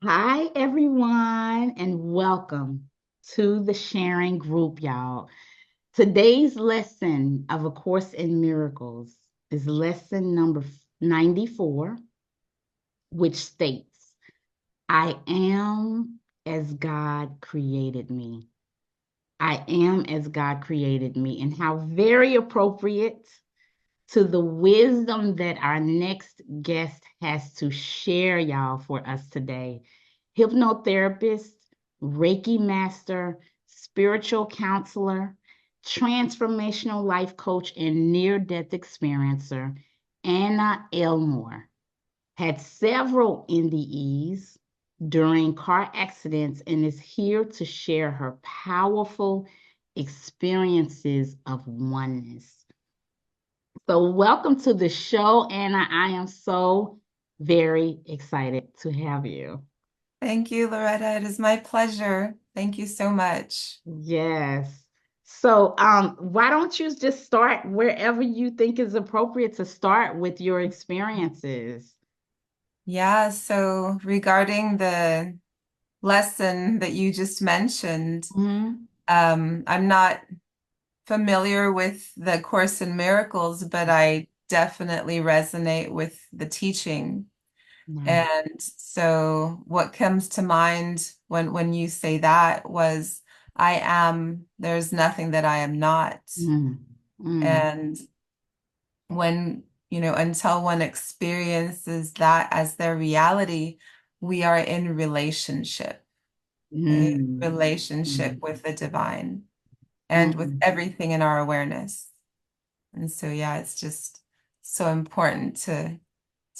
Hi, everyone, and welcome to the sharing group, y'all. Today's lesson of A Course in Miracles is lesson number 94, which states, I am as God created me. I am as God created me, and how very appropriate to the wisdom that our next guest has to share, y'all, for us today. Hypnotherapist, Reiki Master, spiritual counselor, transformational life coach, and near death experiencer, Anna Elmore had several NDEs during car accidents and is here to share her powerful experiences of oneness. So, welcome to the show, Anna. I am so very excited to have you. Thank you, Loretta. It is my pleasure. Thank you so much. Yes. So, why don't you just start wherever you think is appropriate to start with your experiences? Yeah, so regarding the lesson that you just mentioned, Hmm. I'm not familiar with the Course in Miracles, but I definitely resonate with the teaching. No. And so what comes to mind when you say that was, I am, there's nothing that I am not. Mm. Mm. And when, until one experiences that as their reality, we are in relationship, right? Mm. Relationship Mm. with the divine and with Mm. everything in our awareness. And so, yeah, it's just so important to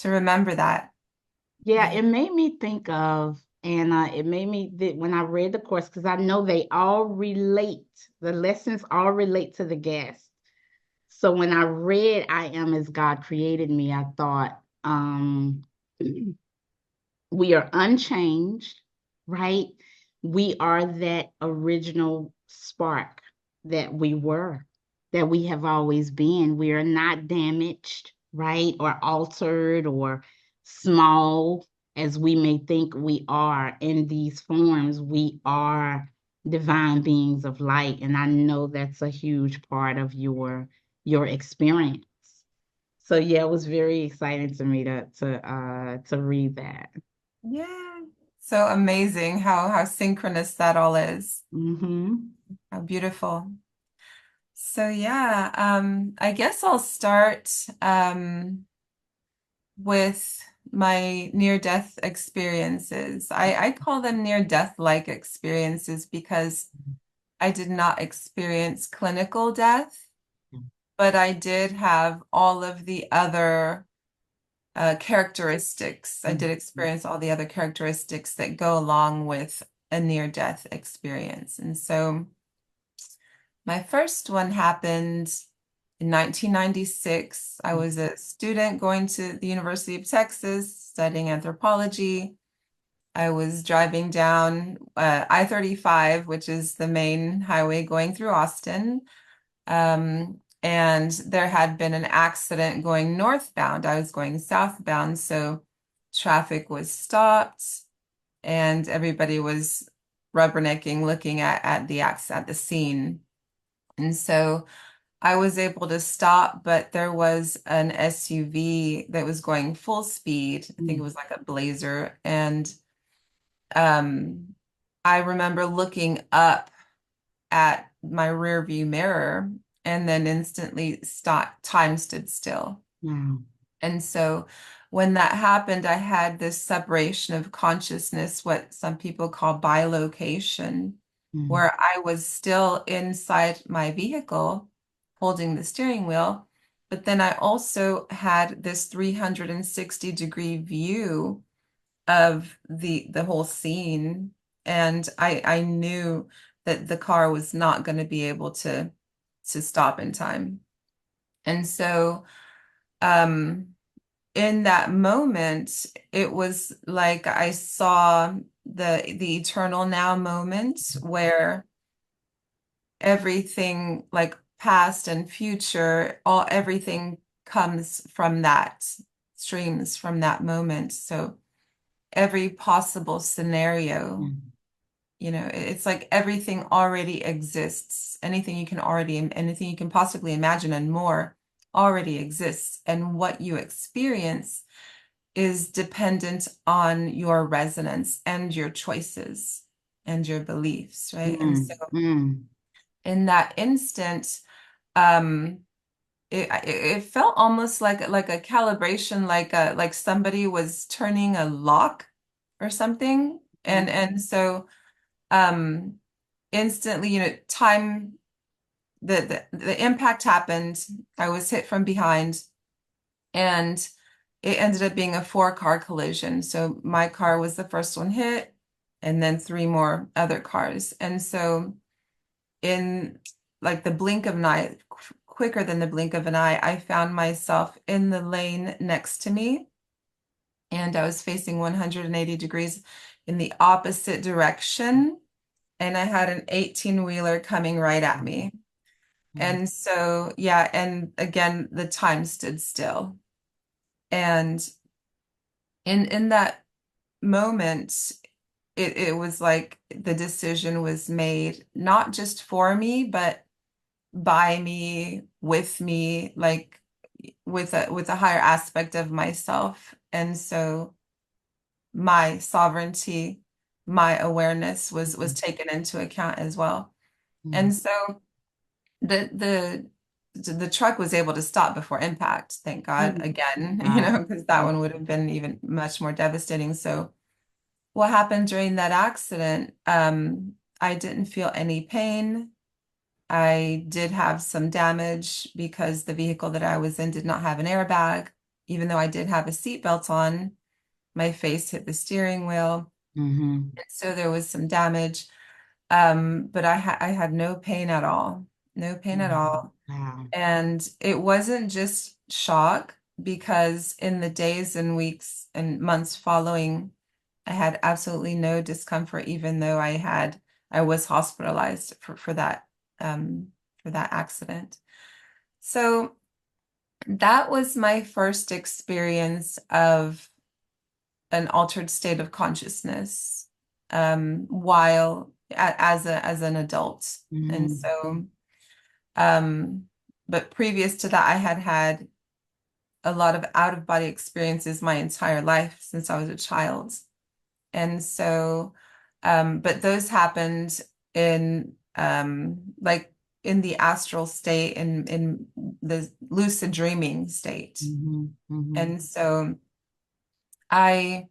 remember that. Yeah, Yeah. it made me think of, and it made me that when I read the course, because I know they all relate, the lessons all relate to the guest. So when I read I am as God created me, I thought, we are unchanged, right? We are that original spark that we were, that we have always been. We are not damaged, right? Or altered or small as we may think we are in these forms. We are divine beings of light. And I know that's a huge part of your experience. So yeah, it was very exciting to me to read that. Yeah. So amazing how synchronous that all is. Mm-hmm. How beautiful. So yeah, I guess I'll start with my near-death experiences. I call them near-death-like experiences because I did not experience clinical death, but I did have all of the other characteristics. I did experience all the other characteristics that go along with a near-death experience. And so my first one happened in 1996. I was a student going to the University of Texas studying anthropology. I was driving down I-35, which is the main highway going through Austin. And there had been an accident going northbound. I was going southbound, so traffic was stopped and everybody was rubbernecking, looking at the scene. And so I was able to stop, but there was an SUV that was going full speed. I think it was like a Blazer. And um, I remember looking up at my rear view mirror and then instantly time stood still. Wow. And so when that happened, I had this separation of consciousness, what some people call bilocation, Mm. where I was still inside my vehicle holding the steering wheel, but then I also had this 360-degree view of the whole scene. And I knew that the car was not going to be able to stop in time. And so um in that moment, it was like I saw the eternal now moment where everything like past and future, all everything comes from that, streams from that moment. So every possible scenario. Mm. You know, it's like everything already exists. Anything you can possibly imagine and more already exists. And what you experience is dependent on your resonance and your choices and your beliefs, right? And so Mm. Mm. in that instant, um, it felt almost like a calibration, like somebody was turning a lock or something. And so um instantly, time the impact happened. I was hit from behind, and it ended up being a four-car collision. So my car was the first one hit, and then three more other cars. And so in like the blink of an eye, quicker than the blink of an eye, I found myself in the lane next to me, and I was facing 180 degrees in the opposite direction, and I had an 18-wheeler coming right at me. Mm. And so, yeah, and again, the time stood still. And in that moment, it was like the decision was made, not just for me, but by me, with me, like with a higher aspect of myself. And so my sovereignty, my awareness was Mm. taken into account as well. Mm. And so the the truck was able to stop before impact, thank God, Mm. again, Wow. because that one would have been even much more devastating. So what happened during that accident, I didn't feel any pain. I did have some damage because the vehicle that I was in did not have an airbag. Even though I did have a seatbelt on, my face hit the steering wheel. Mm-hmm. And so there was some damage. But I had no pain at all. No pain at Mm. all. Wow. And it wasn't just shock, because in the days and weeks and months following, I had absolutely no discomfort, even though I was hospitalized um, for that accident. So that was my first experience of an altered state of consciousness, while as an adult. And Mm-hmm. so, um, but previous to that, I had had a lot of out of body experiences my entire life since I was a child. And so, but those happened in like in the astral state, in the lucid dreaming state. Mm-hmm. Mm-hmm. And so I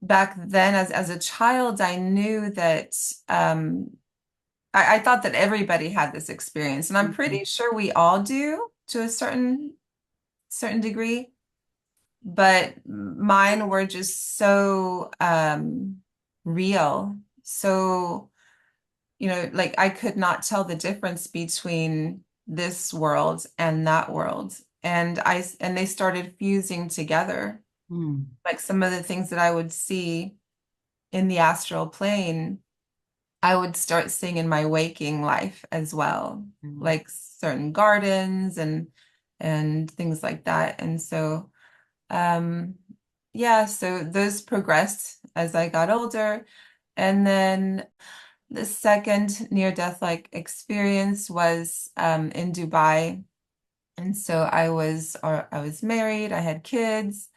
back then as a child, I knew that I thought that everybody had this experience, and I'm Mm-hmm. pretty sure we all do to a certain degree. But mine were just so real. So, like I could not tell the difference between this world and that world. And they started fusing together. Mm. Like some of the things that I would see in the astral plane, I would start seeing in my waking life as well, Mm. like certain gardens and things like that. And so um, yeah, so those progressed as I got older. And then the second near-death-like experience was in Dubai. And so I was married, I had kids.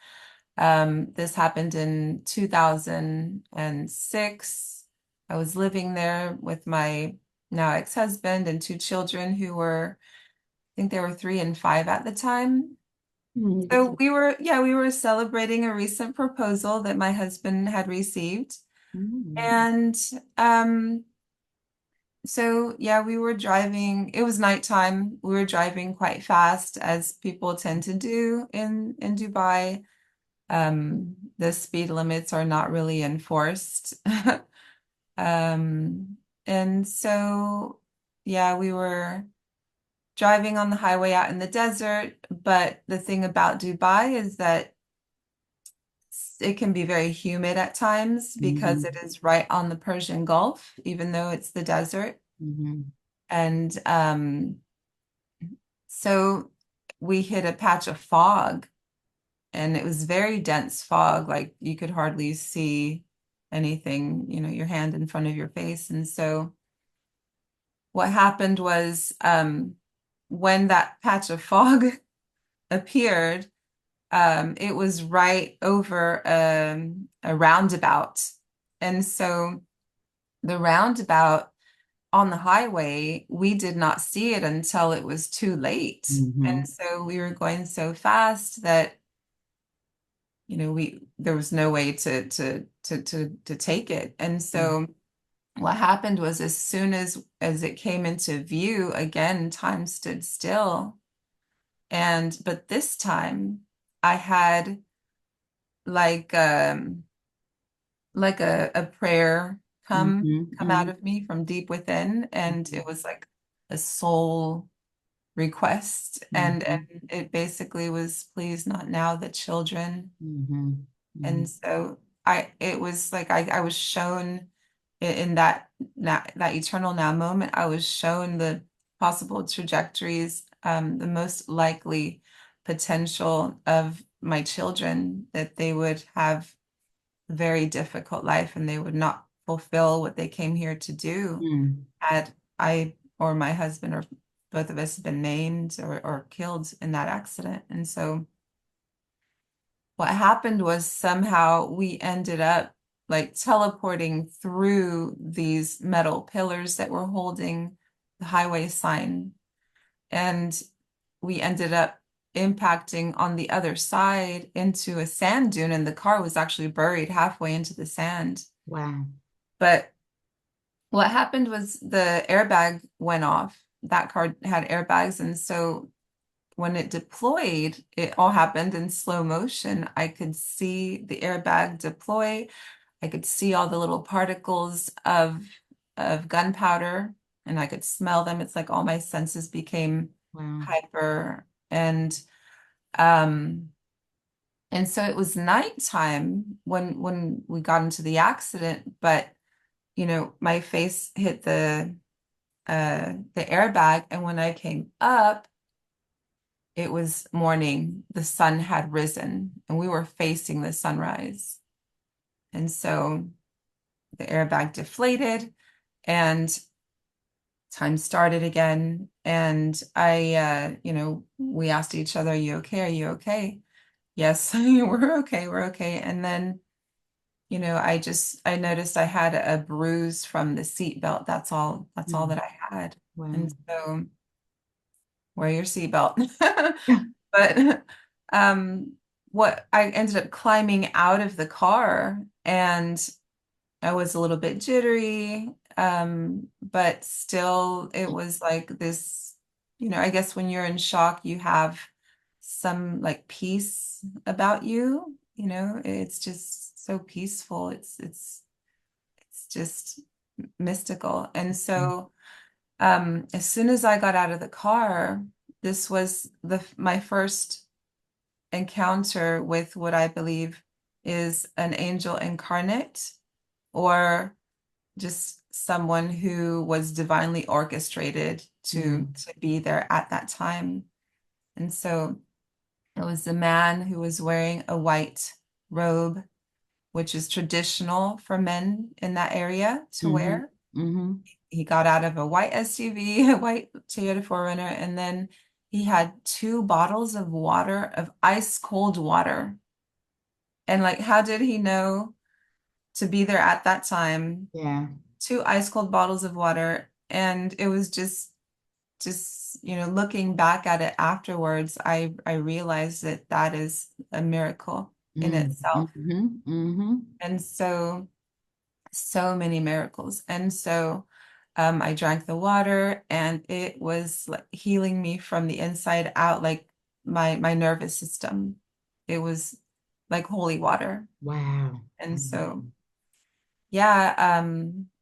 This happened in 2006. I was living there with my now ex-husband and two children who were, I think they were 3 and 5 at the time. Mm. So we were celebrating a recent proposal that my husband had received. Mm. And um, so yeah, we were driving. It was nighttime. We were driving quite fast, as people tend to do in Dubai. The speed limits are not really enforced. Um, and so yeah, we were driving on the highway out in the desert. But the thing about Dubai is that it can be very humid at times because it Mm. is right on the Persian Gulf, even though it's the desert. Mm. And so we hit a patch of fog, and it was very dense fog, like you could hardly see anything, your hand in front of your face. And so what happened was, when that patch of fog appeared, it was right over a roundabout. And so the roundabout on the highway, we did not see it until it was too late. Mm-hmm. And so we were going so fast that, there was no way to take it. And so what happened was, as soon as it came into view, again, time stood still. But this time I had like a prayer come out Mm-hmm. of me from deep within, and it was like a soul request, and Mm-hmm. it basically was, please, not now, the children. Mm-hmm. And so it was like I was shown in that eternal now moment, I was shown the possible trajectories, the most likely potential of my children, that they would have a very difficult life and they would not fulfill what they came here to do Mm-hmm. had I or my husband or both of us been maimed or killed in that accident. And so what happened was, somehow we ended up like teleporting through these metal pillars that were holding the highway sign. And we ended up impacting on the other side into a sand dune, and the car was actually buried halfway into the sand. Wow. But what happened was, the airbag went off. That car had airbags. And so when it deployed, it all happened in slow motion. I could see the airbag deploy. I could see all the little particles of gunpowder, and I could smell them. It's like all my senses became Wow. hyper. Um and so it was nighttime when we got into the accident, but my face hit the airbag, and when I came up, it was morning. The sun had risen, and we were facing the sunrise. And so the airbag deflated, and time started again. And we asked each other, "Are you okay? Are you okay?" Yes, we're okay. We're okay. And then, I noticed I had a bruise from the seatbelt. That's all Mm. that I had. Wow. And so, wear your seatbelt. But um, what I ended up climbing out of the car, and I was a little bit jittery, but still it was like this, I guess when you're in shock, you have some like peace about you, it's just so peaceful. It's just mystical. And so as soon as I got out of the car, this was my first encounter with what I believe is an angel incarnate, or just someone who was divinely orchestrated to Mm. be there at that time. And so it was a man who was wearing a white robe, which is traditional for men in that area to Mm-hmm. wear. Mm-hmm. He got out of a white SUV, a white Toyota 4Runner, and then he had two bottles of water, of ice cold water. And like, how did he know to be there at that time? Yeah. Two ice cold bottles of water. And it was looking back at it afterwards, I realized that that is a miracle in Mm. itself. Mm-hmm. Mm-hmm. And so many miracles. And so I drank the water, and it was like healing me from the inside out, like my nervous system. It was like holy water. Wow. And so, yeah,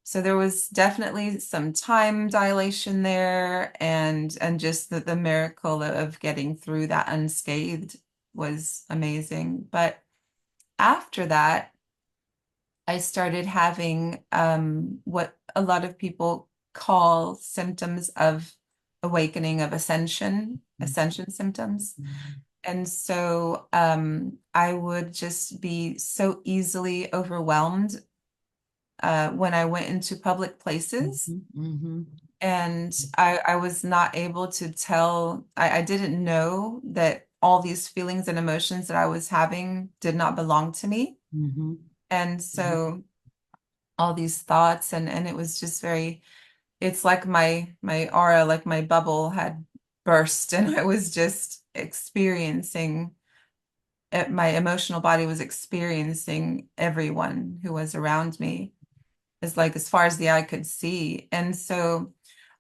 so there was definitely some time dilation there, and just the miracle of getting through that unscathed was amazing. But after that, I started having what a lot of people call symptoms of awakening, of ascension symptoms. And so I would just be so easily overwhelmed when I went into public places. Mhm, mhm, And I was not able to tell, I didn't know that all these feelings and emotions that I was having did not belong to me. mhm, And mhm. so all these thoughts and it was just very, it's like my aura, like my bubble had burst and I was just experiencing it, my emotional body was experiencing everyone who was around me. Is like as far as the eye could see. And so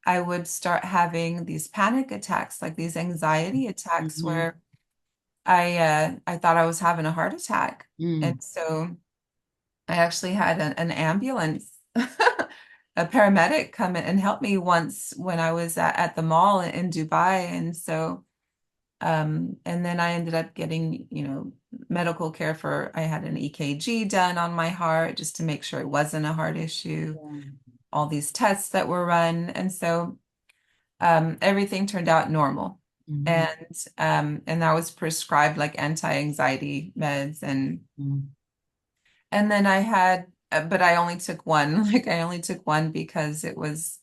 I would start having these panic attacks, like these anxiety attacks Mhm, where I thought I was having a heart attack. And mm. so I actually had an ambulance, a paramedic come in and help me once when I was at the mall in Dubai. And so and then I ended up getting, medical care for, I had an EKG done on my heart just to make sure it wasn't a heart issue, Yeah. all these tests that were run. And so everything turned out normal. Mhm, And I was prescribed like anti-anxiety meds mm. and then I had but I only took one. Like I only took one because it was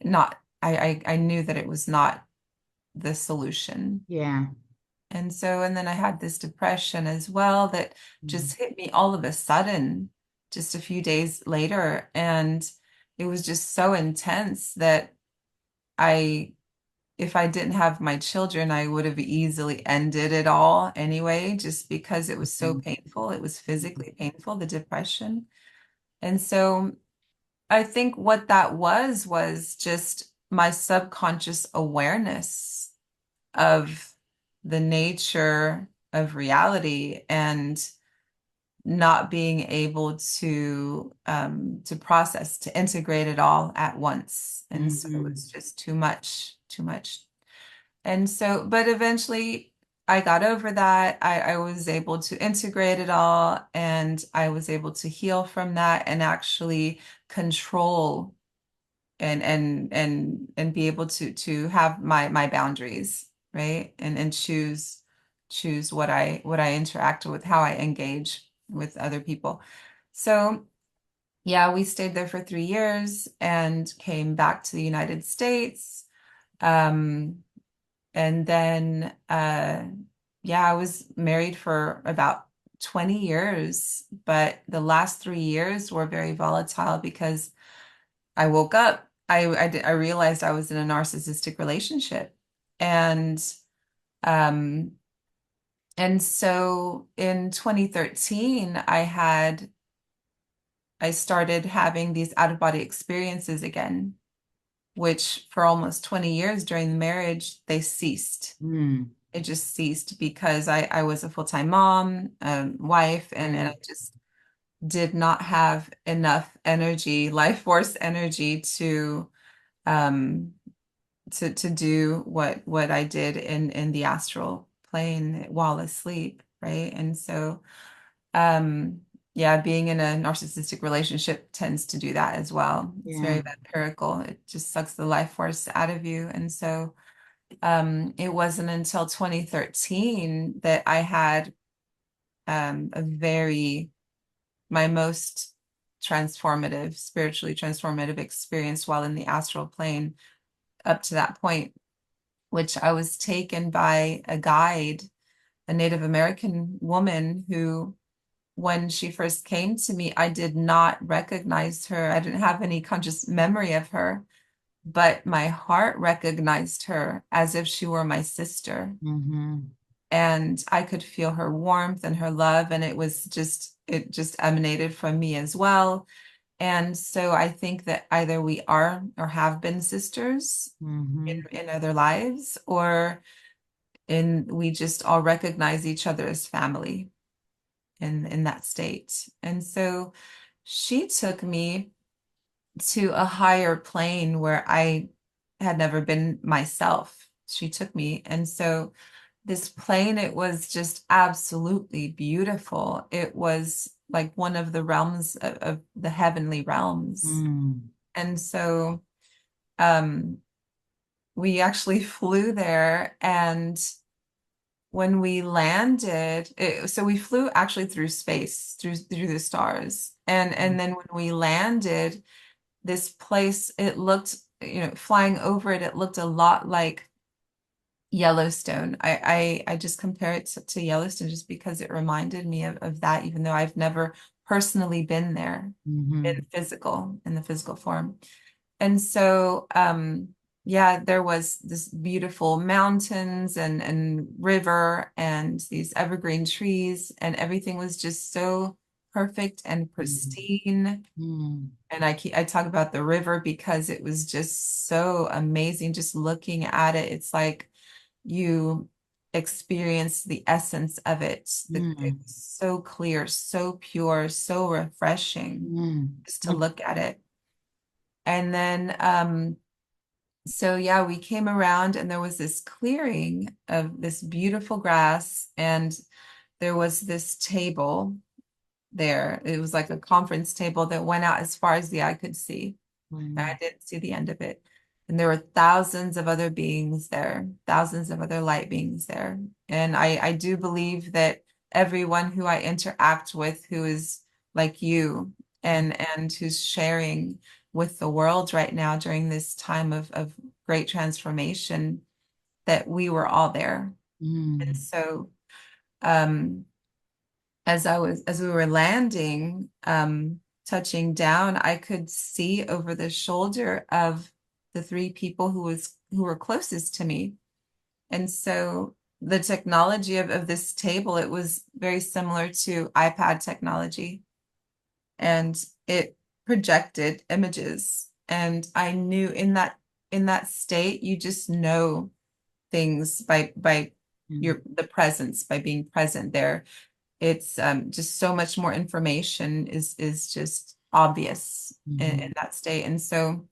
not I knew that it was not the solution. Yeah. And then I had this depression as well that Mm, just hit me all of a sudden, just a few days later. And it was just so intense that I, if I didn't have my children, I would have easily ended it all anyway, just because it was so mhm, painful. It was mhm, physically painful, the depression. And so I think what that was just my subconscious awareness of the nature of reality and not being able to process, to integrate it all at once. And so it was mhm. just too much, too much. And so, but eventually I got over that. I was able to integrate it all and I was able to heal from that and actually control and be able to have my boundaries, right? And choose what I interact with, how I engage with other people. So yeah, we stayed there for 3 years and came back to the United States. Um, and then yeah, I was married for about 20 years, but the last 3 years were very volatile because I woke up, I realized I was in a narcissistic relationship. And um and so in 2013 I started having these out of body experiences again, which for almost 20 years during the marriage they ceased. Mm. It just ceased because I was a full-time mom, wife, and I Right. just did not have enough energy, life force energy um to do what I did in the astral plane while asleep, right? And so um yeah, being in a narcissistic relationship tends to do that as well. It's Yeah. very vampirical. It just sucks the life force out of you. And so it wasn't until 2013 that I had a very my most transformative, spiritually transformative experience while in the astral plane up to that point, which I was taken by a guide, a Native American woman who, when she first came to me, I did not recognize her. I didn't have any conscious memory of her, but my heart recognized her as if she were my sister. Mhm. And I could feel her warmth and her love, and it just emanated from me as well. And so I think that either we are or have been sisters Mhm. in other lives, or and we just all recognize each other as family in that state. And so she took me to a higher plane where I had never been myself. She took me. And so this plane, it was just absolutely beautiful. It was like one of the realms of the heavenly realms. Mm. And so um we actually flew there and when we landed, so we flew actually through space, through the stars. And then when we landed, this place, it looked, flying over it, it looked a lot like Yellowstone. I just compare it to Yellowstone just because it reminded me of that, even though I've never personally been there Mm-hmm. in the physical form. And so, yeah, there was this beautiful mountains and river and these evergreen trees, and everything was just so perfect and pristine. Mm-hmm. And I talk about the river because it was just so amazing. Just looking at it, it's like you experience the essence of it. It was so clear, so pure, so refreshing just to Mm-hmm. look at it. And then so yeah, we came around and there was this clearing of this beautiful grass, and there was this table there. It was like a conference table that went out as far as the eye could see. I Mm-hmm. didn't see the end of it. And there were thousands of other beings there, thousands of other light beings there. And I do believe that everyone who I interact with who is like you and who's sharing with the world right now during this time of great transformation, that we were all there. And Mm-hmm. so um as we were landing, touching down, I could see over the shoulder of the three people who were closest to me. And so the technology of this table, it was very similar to iPad technology, and it projected images. And I knew in that state, you just know things by the presence, by being present there. It's just so much more information is just obvious Mm-hmm. in that state. And so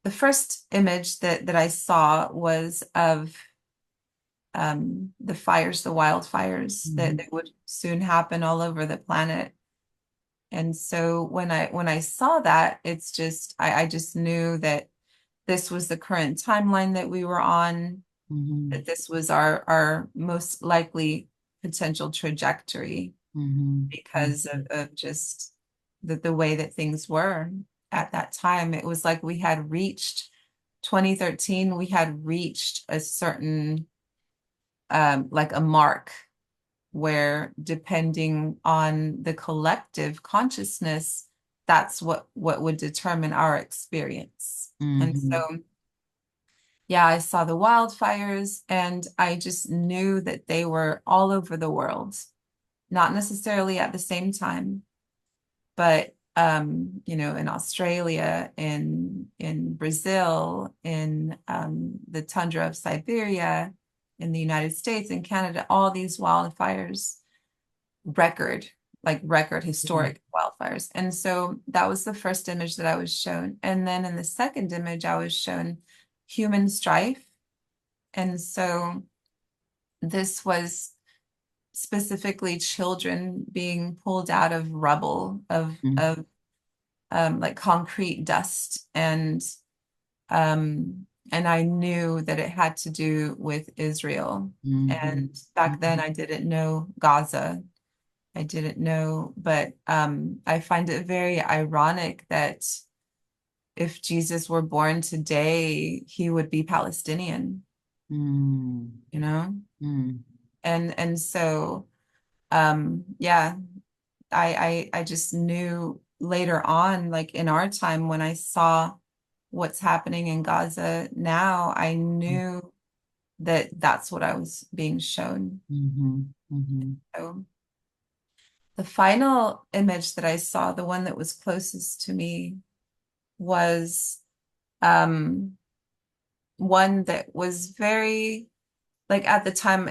the first image that I saw was of the fires, the wildfires Mm-hmm. that would soon happen all over the planet. And so when I saw that, it's just I just knew that this was the current timeline that we were on, Mm-hmm. that this was our most likely potential trajectory because Mm-hmm. of just the way that things were at that time. It was like we had reached 2013, we had reached a certain like a mark where, depending on the collective consciousness, that's what would determine our experience. And Mm-hmm. so yeah, I saw the wildfires and I just knew that they were all over the world, not necessarily at the same time, but in Australia, in Brazil, in the tundra of Siberia, in the United States, in Canada, all these wildfires, record, record historic wildfires. And so that was the first image that I was shown. And then in the second image, I was shown human strife. And so this was specifically children being pulled out of rubble of like concrete dust, and I knew that it had to do with Israel. Mm-hmm. And back then Mm-hmm. I didn't know Gaza. I didn't know, but I find it very ironic that if Jesus were born today, he would be Palestinian, you know? Mm-hmm. And so yeah, I just knew later on, like in our time, when I saw what's happening in Gaza now, I knew that that's what I was being shown. Mm-hmm. Mm-hmm. So the final image that I saw, the one that was closest to me, was um, one that was very, like at the time,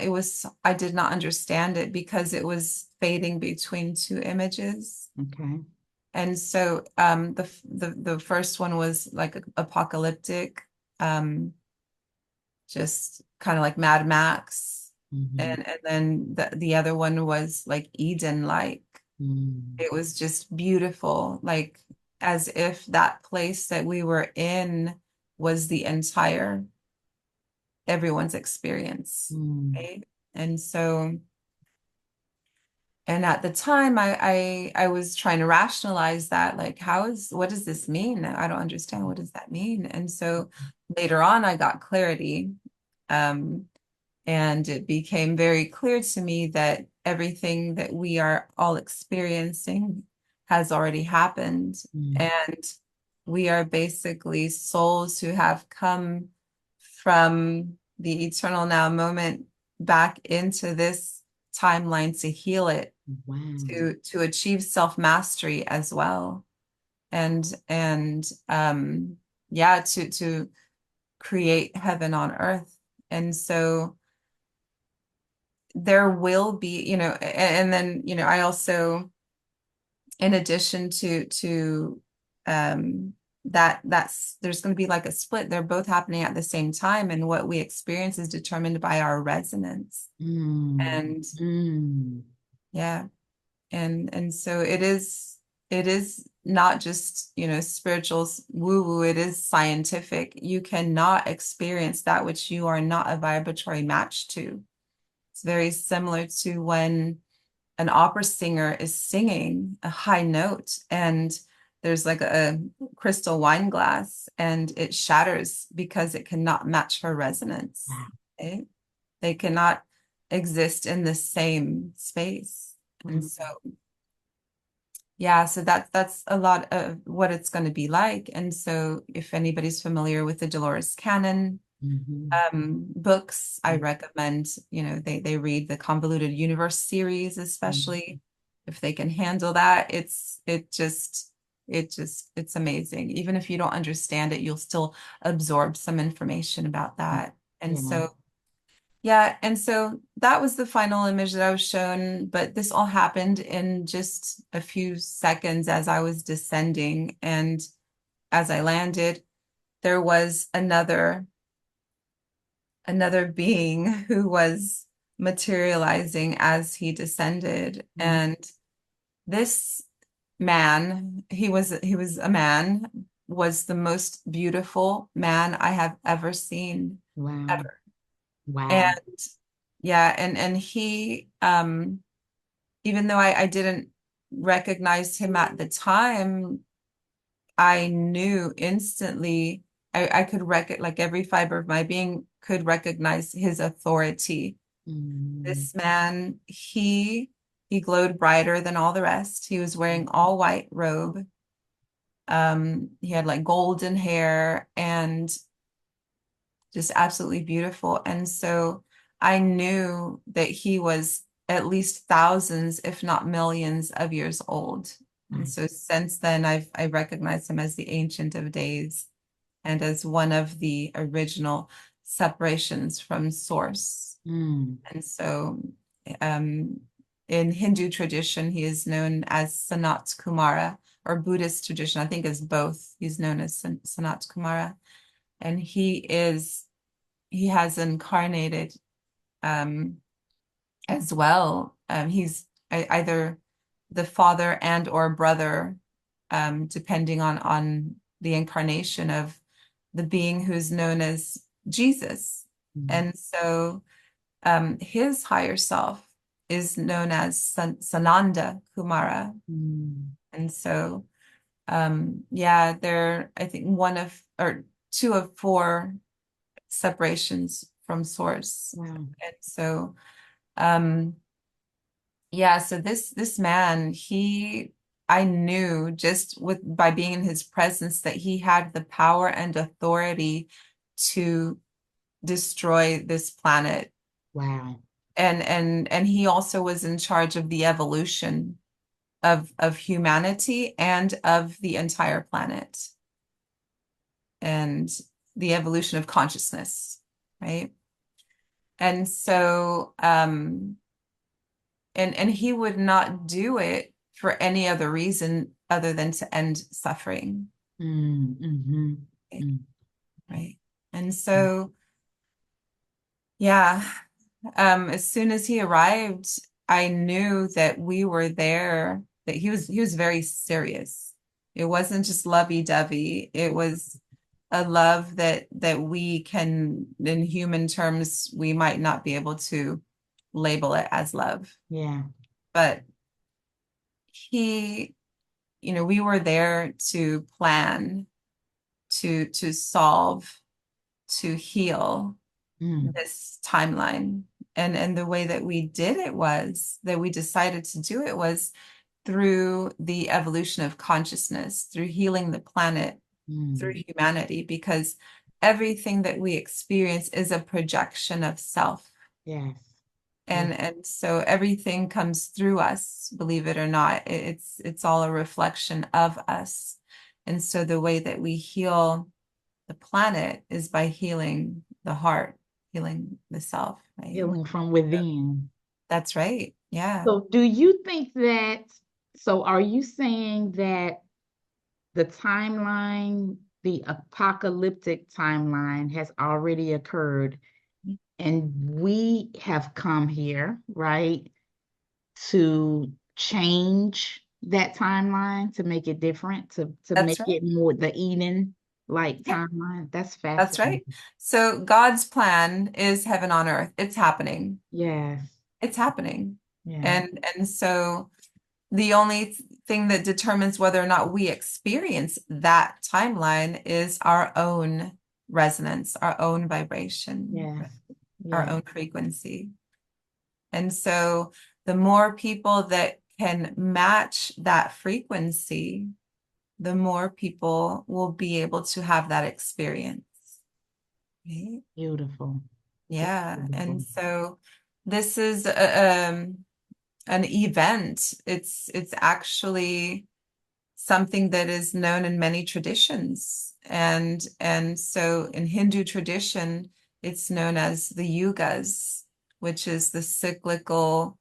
I did not understand it because it was fading between two images. Okay. And so the first one was like apocalyptic, um, just kind of like Mad Max. Mm-hmm. And then the other one was like Eden-like. Mm-hmm. It was just beautiful, like as if that place that we were in was the entire everyone's experience, Mm. right? And so, and at the time, I was trying to rationalize that, like, what does this mean? I don't understand. What does that mean? And so later on, I got clarity. Um, and it became very clear to me that everything that we are all experiencing has already happened. Mm. And we are basically souls who have come from the eternal now moment back into this timeline to heal it, Wow. to achieve self-mastery as well. And yeah, to create heaven on earth. And so there will be, and then, I also, in addition to that's there's going to be like a split. They're both happening at the same time, and what we experience is determined by our resonance. Mm. And Mm. yeah, and so it is not just, spiritual woo woo. It is scientific. You cannot experience that which you are not a vibratory match to. It's very similar to when an opera singer is singing a high note and there's like a crystal wine glass and it shatters because it cannot match her resonance. Wow. Okay? They cannot exist in the same space. And Mm. so, yeah, so that's a lot of what it's going to be like. And so if anybody's familiar with the Dolores Cannon, Mhm. books, I Mm. recommend, they read the Convoluted Universe series, Mm. especially if they can handle that. It's amazing. Even if you don't understand it, you'll still absorb some information about that. And Yeah. so, yeah, and so that was the final image that I was shown, but this all happened in just a few seconds as I was descending. And as I landed, there was another being who was materializing as he descended. Mm. And this man, he was a man, was the most beautiful man I have ever seen, Wow. ever. Wow. And yeah, and he, even though I didn't recognize him at the time, I knew instantly. I could like every fiber of my being could recognize his authority. Mm. This man, he glowed brighter than all the rest. He was wearing all white robe. He had like golden hair and just absolutely beautiful. And so I knew that he was at least thousands, if not millions of years old. And Wow. so since then, I recognized him as the Ancient of Days and as one of the original separations from Source. Mm. And so um, in Hindu tradition, he is known as Sanat Kumara, or Buddhist tradition, I think is both. He's known as Sanat Kumara. And he has incarnated um, as well. He's either the father and or brother, depending on the incarnation of the being who's known as Jesus. Mm. And so his higher self is known as Sananda Kumara. Mm. And so, yeah, they're, I think, one of, or two of four separations from source. Wow. And so, um, yeah, so this man, I knew just by being in his presence that he had the power and authority to destroy this planet. Wow. And he also was in charge of the evolution of humanity and of the entire planet and the evolution of consciousness, right? And so and he would not do it for any other reason other than to end suffering, Mm. Mhm. Mm. right? And so yeah, as soon as he arrived, I knew that we were there, that he was very serious. It wasn't just lovey-dovey. It was a love that we can, in human terms, we might not be able to label it as love. Yeah. But he, we were there to plan, to solve, to heal Mm. this timeline. And the way that we did it was that we decided to do it was through the evolution of consciousness, through healing the planet, through Mm. humanity, because everything that we experience is a projection of self. Yes. Yeah. And so everything comes through us, believe it or not. It's all a reflection of us. And so the way that we heal the planet is by healing the heart, healing the self, right? Healing from within. That's right. Yeah. So, do you think that? So, are you saying that the timeline, the apocalyptic timeline, has already occurred, and we have come here, right, to change that timeline to make it different, to That's make right. it more the Eden like Yeah, timeline? That's that's fascinating. right. So God's plan is heaven on earth. It's happening. Yes. It's happening. Yeah. And so the only thing that determines whether or not we experience that timeline is our own resonance, our own vibration, Yes. our Yeah. own frequency. And so the more people that can match that frequency, the more people will be able to have that experience. Right? Beautiful. That's Yeah. And beautiful. so this is an event. It's actually something that is known in many traditions. And so in Hindu tradition, it's known as the yugas, which is the cyclical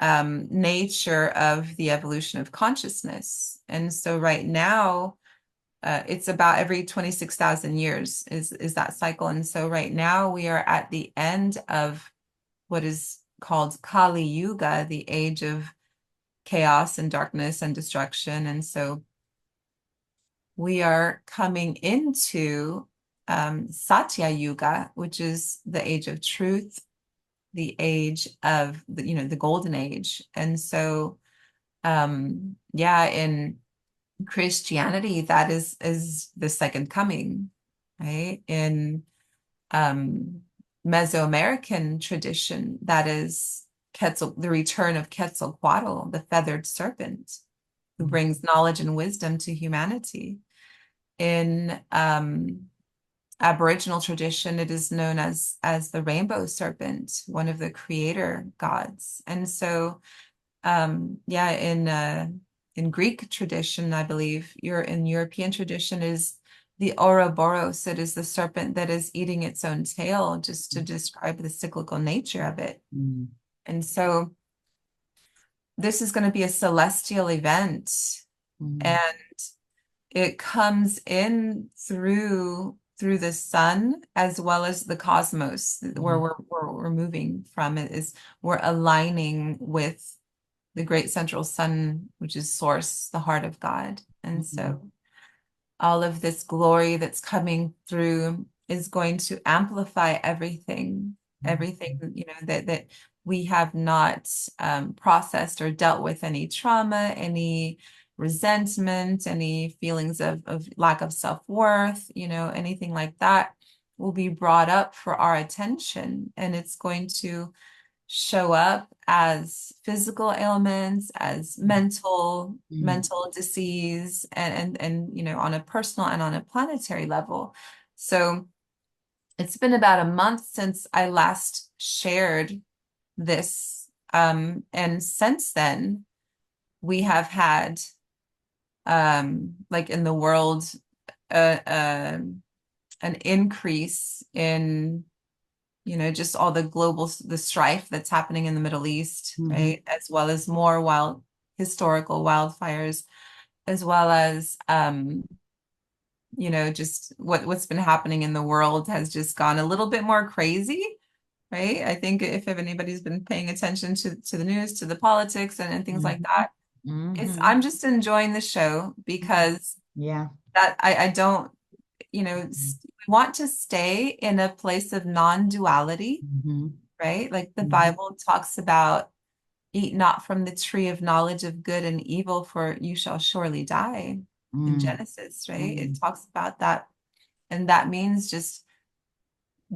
nature of the evolution of consciousness. And so right now, it's about every 26,000 years is that cycle. And so right now we are at the end of what is called Kali Yuga, the age of chaos and darkness and destruction. And so we are coming into Satya Yuga, which is the age of truth, the age of the golden age. And so yeah, in Christianity, that is the second coming, right? In um Mesoamerican tradition, that is the return of Quetzalcoatl, the feathered serpent, who Mm. brings knowledge and wisdom to humanity. In Aboriginal tradition, it is known as the rainbow serpent, one of the creator gods. And so yeah, in Greek tradition, I believe, in European tradition is the Ouroboros. It is the serpent that is eating its own tail, just to describe the cyclical nature of it. Mm. And so this is going to be a celestial event, Mm. and it comes in through the sun as well as the cosmos, where Mm. we're moving from. It is we're aligning with the great central sun, which is source, the heart of God. And Mm. so all of this glory that's coming through is going to amplify Mm. everything, that we have not processed or dealt with, any trauma, any resentment, any feelings of lack of self-worth, anything like that will be brought up for our attention. And it's going to show up as physical ailments, as Mm. mental disease, and on a personal and on a planetary level. So it's been about a month since I last shared this. And since then, we have had like in the world uh, uh, an increase in just all the strife that's happening in the Middle East, Mhm. right? As well as more historical wildfires, as well as just what's been happening in the world has just gone a little bit more crazy, right? I think if anybody's been paying attention to the news, to the politics and things like Mhm. that, Mhm. I'm just enjoying the show Mhm. because Yeah. that I don't we want to stay in a place of non-duality, Mm-hmm. right? Like the Mm-hmm. Bible talks about eat not from the tree of knowledge of good and evil, for you shall surely die in Mm-hmm. Genesis, right? It Mm-hmm. talks about that. And that means just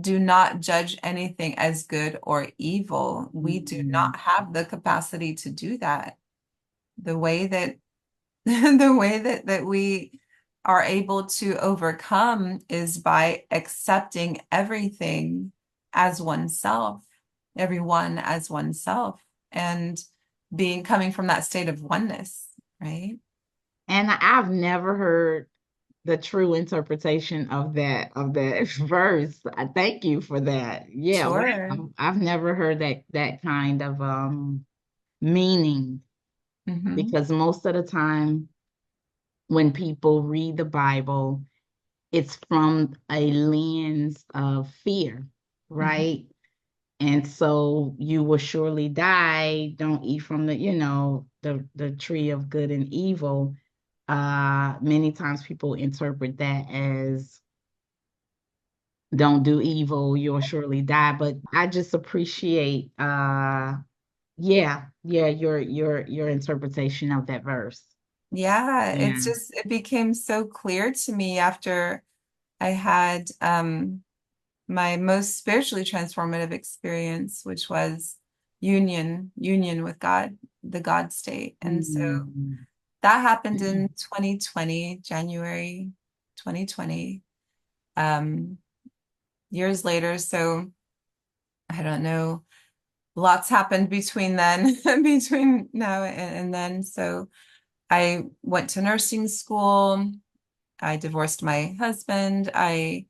do not judge anything as good or evil. We do Mm-hmm. not have the capacity to do that. The way that the way that we are able to overcome is by accepting everything as oneself, everyone as oneself, and being coming from that state of oneness, right? And I've never heard the true interpretation of that verse. I thank you for that. Yeah, Sure. wow. I've never heard that kind of meaning, Hmm. because most of the time when people read the Bible, it's from a lens of fear, Hmm. right? And so you will surely die. Don't eat from the tree of good and evil. Many times people interpret that as don't do evil, you'll surely die. But I just appreciate yeah, your interpretation of that verse. Yeah, Yeah. it became so clear to me after I had my most spiritually transformative experience, which was union with God, the God state. And so Mm. that happened in 2020, January 2020, um, years later. So I don't know, lots happened between then, between now and then. So I went to nursing school. I divorced my husband. I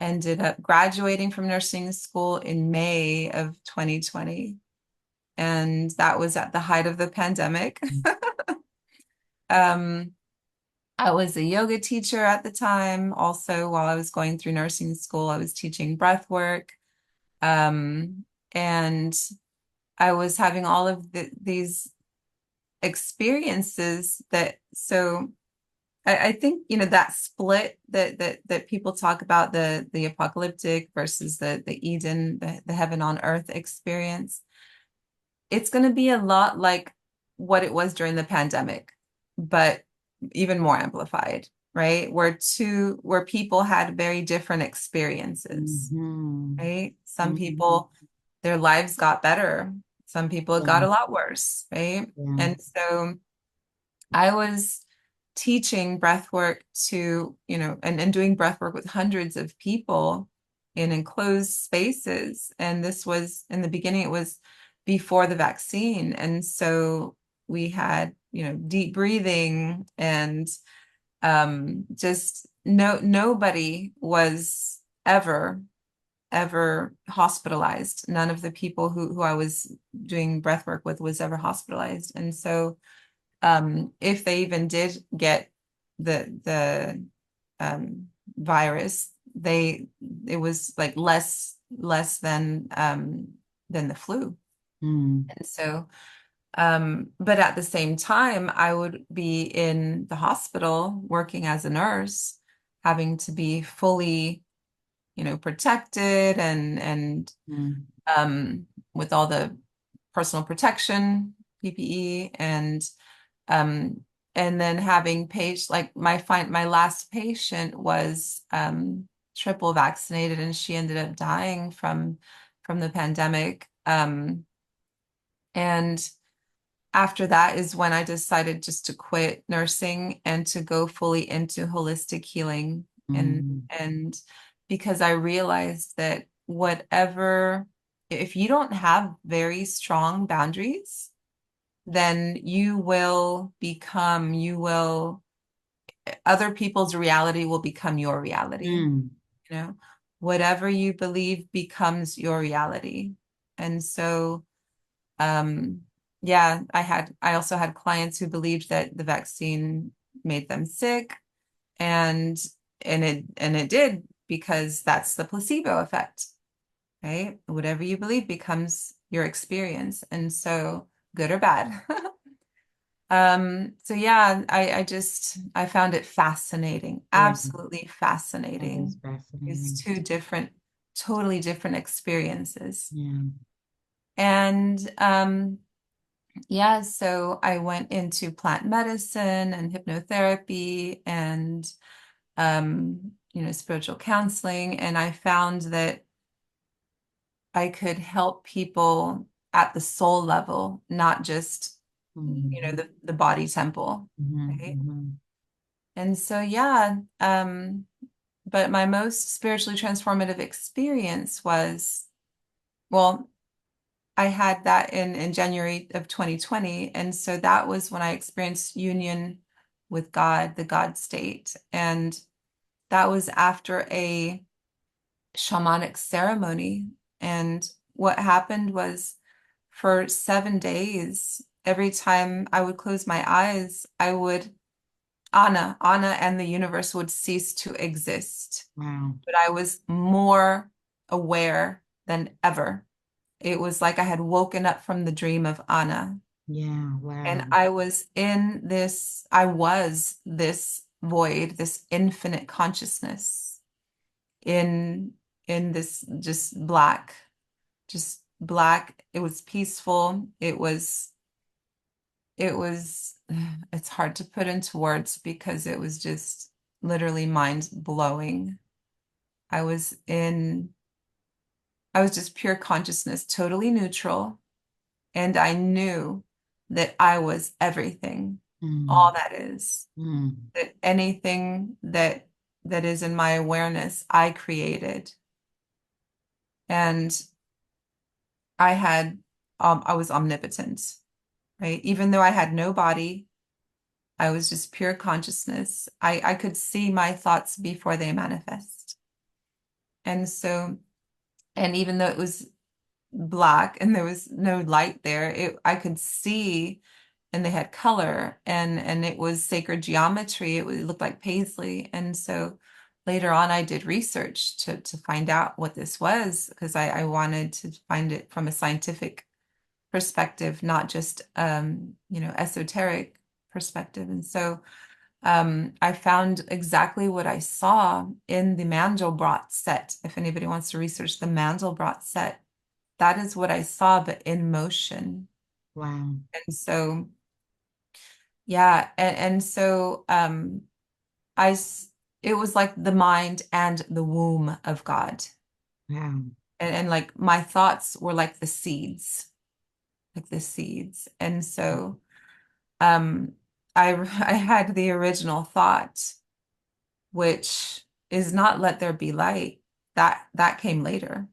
ended up graduating from nursing school in May of 2020. And that was at the height of the pandemic. Um, I was a yoga teacher at the time. Also, while I was going through nursing school, I was teaching breath work. And I was having all of these experiences so I think, that split that people talk about, the apocalyptic versus the Eden, the heaven on earth experience. It's going to be a lot like what it was during the pandemic, but even more amplified, right? Where people had very different experiences, Mhm. right? Some Mhm. people, their lives got better. Some people it got Yeah, a lot worse, right? yeah. And so I was teaching breath work to, and doing breath work with hundreds of people in enclosed spaces. And this was in the beginning, it was before the vaccine. And so we had, deep breathing and just nobody was ever hospitalized. None of the people who I was doing breath work with was ever hospitalized. And so if they even did get the virus, it was like less than the flu. Mm. And so, but at the same time, I would be in the hospital working as a nurse, having to be fully, protected and Mm. um, with all the personal protection, PPE, um, and then having patients like my last patient was triple vaccinated, and she ended up dying from the pandemic. And after that is when I decided just to quit nursing and to go fully into holistic healing. And Mm. and because I realized that whatever, if you don't have very strong boundaries, then other people's reality will become your reality. Mm. You know, whatever you believe becomes your reality. And so, um, yeah, I also had clients who believed that the vaccine made them sick, and it did, because that's the placebo effect, right? Whatever you believe becomes your experience. And so, good or bad. So yeah, I found it fascinating, Yeah, absolutely that is fascinating. It's fascinating. two different, totally different experiences. Yeah. And yeah, so I went into plant medicine and hypnotherapy and spiritual counseling, and I found that I could help people at the soul level, not just, Mm-hmm. the body temple, right? Mm-hmm. And so, yeah, but my most spiritually transformative experience was, well, I had that in January of 2020. And so that was when I experienced union with God, the God state. And that was after a shamanic ceremony. And what happened was for 7 days, every time I would close my eyes, Anna and the universe would cease to exist. Wow. But I was more aware than ever. It was like I had woken up from the dream of Anna. Yeah. Wow. And I was this void, this infinite consciousness in this just black. It was peaceful. It was it's hard to put into words because it was just literally mind blowing. I was in I was just pure consciousness, totally neutral, and I knew that I was everything, all Mm. that is, Mm. that anything that is in my awareness, I created. And I was omnipotent, right? Even though I had no body, I was just pure consciousness. I could see my thoughts before they manifest. And so, and even though it was black and there was no light there, I could see, and they had color, and it was sacred geometry. It looked like paisley. And so later on I did research to find out what this was, because I wanted to find it from a scientific perspective, not just esoteric perspective. And so I found exactly what I saw in the Mandelbrot set. If anybody wants to research the Mandelbrot set, that is what I saw, but in motion. Wow. And so, yeah, and so I s- it was like the mind and the womb of God. Wow. And like my thoughts were like the seeds. And so um I had the original thought, which is not let there be light. That came later.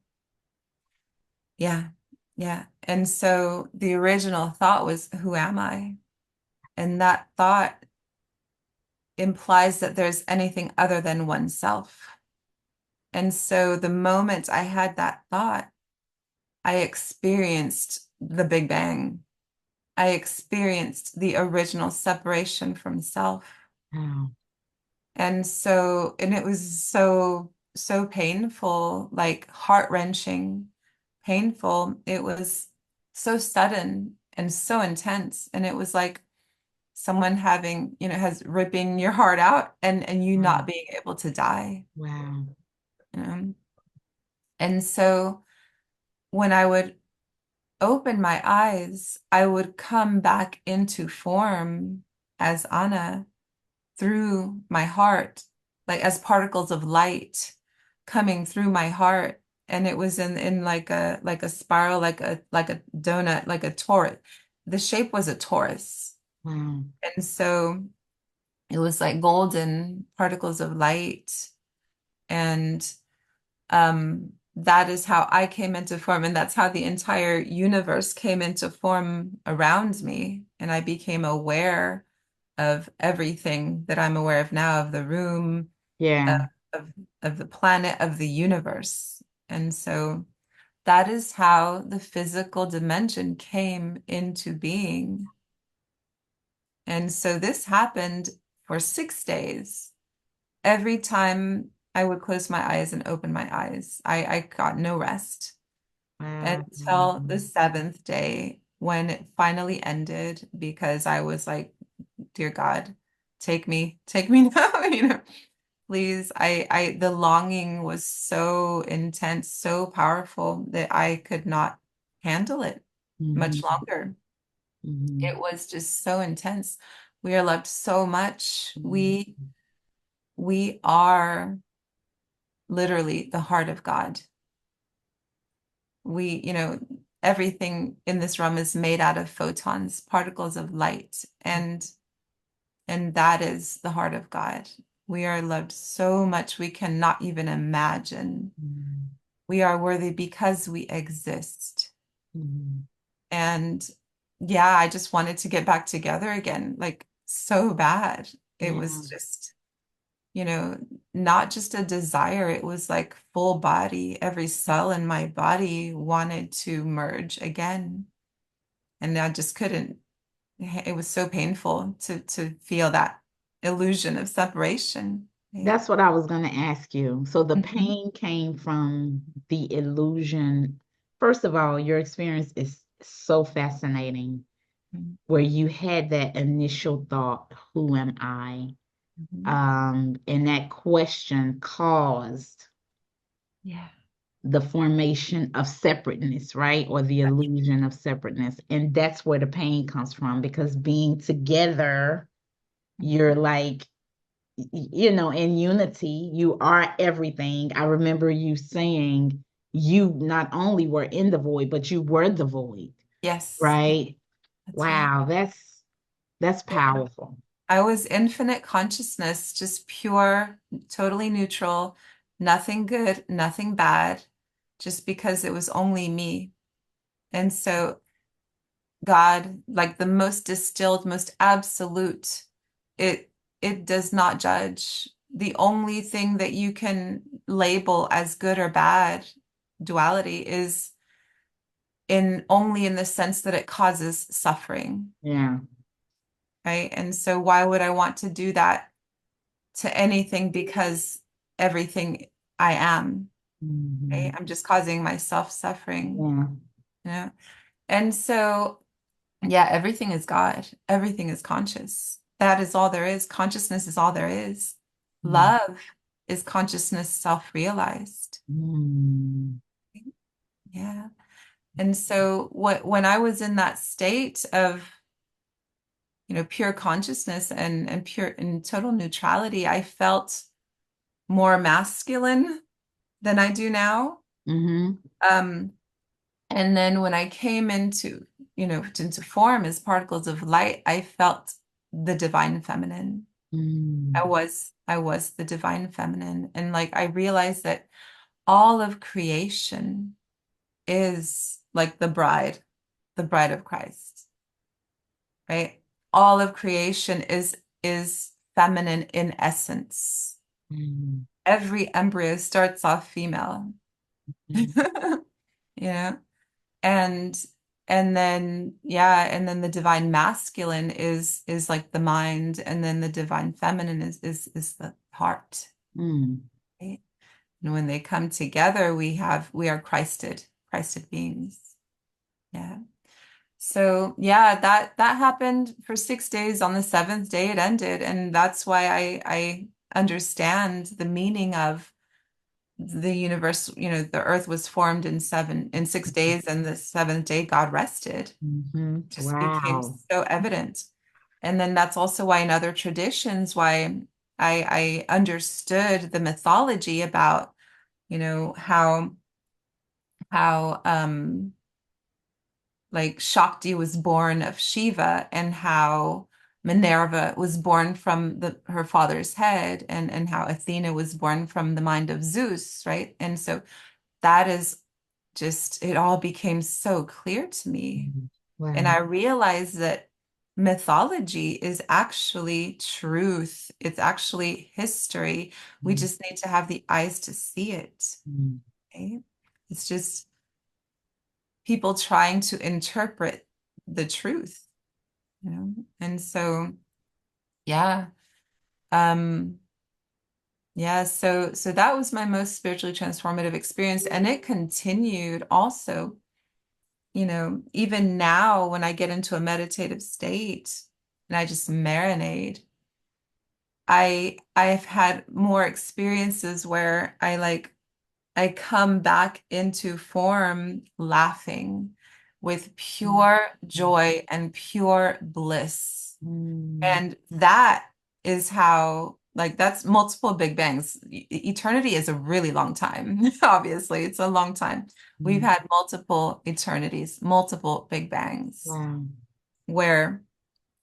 Yeah. Yeah. And so the original thought was, who am I? And that thought implies that there's anything other than oneself. And so the moment I had that thought, I experienced the Big Bang. I experienced the original separation from self. Wow. And it was so painful, like heart-wrenching, painful. It was so sudden and so intense. And it was like someone has ripping your heart out, and you Wow. not being able to die. Wow. You know? And so when I would open my eyes, I would come back into form as Anna through my heart, like as particles of light coming through my heart. And it was in like a spiral, like a donut, like a torus. The shape was a torus. Wow. And so it was like golden particles of light. And that is how I came into form. And that's how the entire universe came into form around me. And I became aware of everything that I'm aware of now, of the room, of, Yeah. of, of the planet, of the universe. And so that is how the physical dimension came into being. And so this happened for 6 days. Every time I would close my eyes and open my eyes, I got no rest Wow. until the seventh day, when it finally ended, because I was like, dear God, take me now, please. The longing was so intense, so powerful that I could not handle it much Mhm. longer. It Mhm. was just so intense. We are loved so much. Mhm. We are literally the heart of God. Everything in this room is made out of photons, particles of light, and that is the heart of God. We are loved so much we cannot even imagine. Mhm. We are worthy because we exist. Mhm. And yeah, I just wanted to get back together again, like so bad. It Yeah, was just, not just a desire, it was like full body. Every cell in my body wanted to merge again. And I just couldn't. It was so painful to feel that illusion of separation. Right? that's what I was going to ask you. So the Mhm. pain came from the illusion. First of all, your experience is so fascinating, Mhm. where you had that initial thought, who am I? Mhm. And that question caused Yeah. the formation of separateness, right? Or the illusion of separateness. And that's where the pain comes from, because being together, you're like, in unity, you are everything. I remember you saying you not only were in the void, but you were the void, Yes. Yeah, right? that's right. Wow, that's Yeah. powerful. I was infinite consciousness, just pure, totally neutral, nothing good, nothing bad, just because it was only me. And so God, like the most distilled, most absolute, it it does not judge. The only thing that you can label as good or bad, duality, is in only in the sense that it causes suffering, Yeah. right? And so why would I want to do that to anything, because everything I am, right? Mhm. I'm just causing myself suffering, Yeah. you know? And so, yeah, everything is God. Everything is conscious. That is all there is. Consciousness is all there is. Mm. Love is consciousness self-realized. Mm. Yeah. And so when I was in that state of, pure consciousness and pure and total neutrality, I felt more masculine than I do now. Mhm. Um, and then when I came into form as particles of light, I felt the divine feminine. I Mm. was I was the divine feminine. And like I realized that all of creation is like the bride of Christ, right? All of creation is feminine in essence. Mm. Every embryo starts off female. Mm. You know? and and then the divine masculine is like the mind, and then the divine feminine is the heart, Mm. right? And when they come together, we are Christed beings. Yeah. So yeah, that happened for 6 days. On the seventh day it ended, and that's why I understand the meaning of the universe. The earth was formed in 6 days, and the seventh day God rested. Mhm. Just became Wow. so evident. And then that's also why in other traditions, why I understood the mythology about, how like Shakti was born of Shiva, and how Minerva was born from her father's head, and how Athena was born from the mind of Zeus, right? And so that is just, it all became so clear to me. Mhm. And Wow. I realized that mythology is actually truth. It's actually history. We Mm. just need to have the eyes to see it. Mm. Okay? It's just people trying to interpret the truth. And so, yeah. Um, yeah, so that was my most spiritually transformative experience. And it continued also even now when I get into a meditative state and I just marinate, I've had more experiences where I come back into form laughing with pure joy and pure bliss. Mm, And that is how, like, that's multiple Big Bangs. Eternity is a really long time. Obviously, it's a long time. We've mm. had multiple eternities, multiple Big Bangs, Wow. where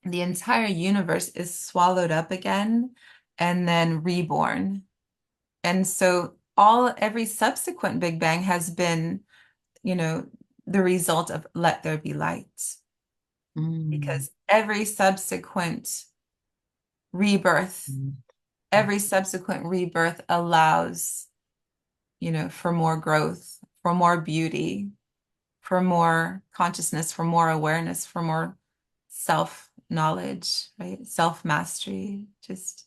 the entire universe is swallowed up again and then reborn. And so every subsequent Big Bang has been, you know, the result of let there be light. Mm, Because rebirth, mm, every subsequent rebirth allows, for more growth, for more beauty, for more consciousness, for more awareness, for more self-knowledge, right? Self-mastery, just.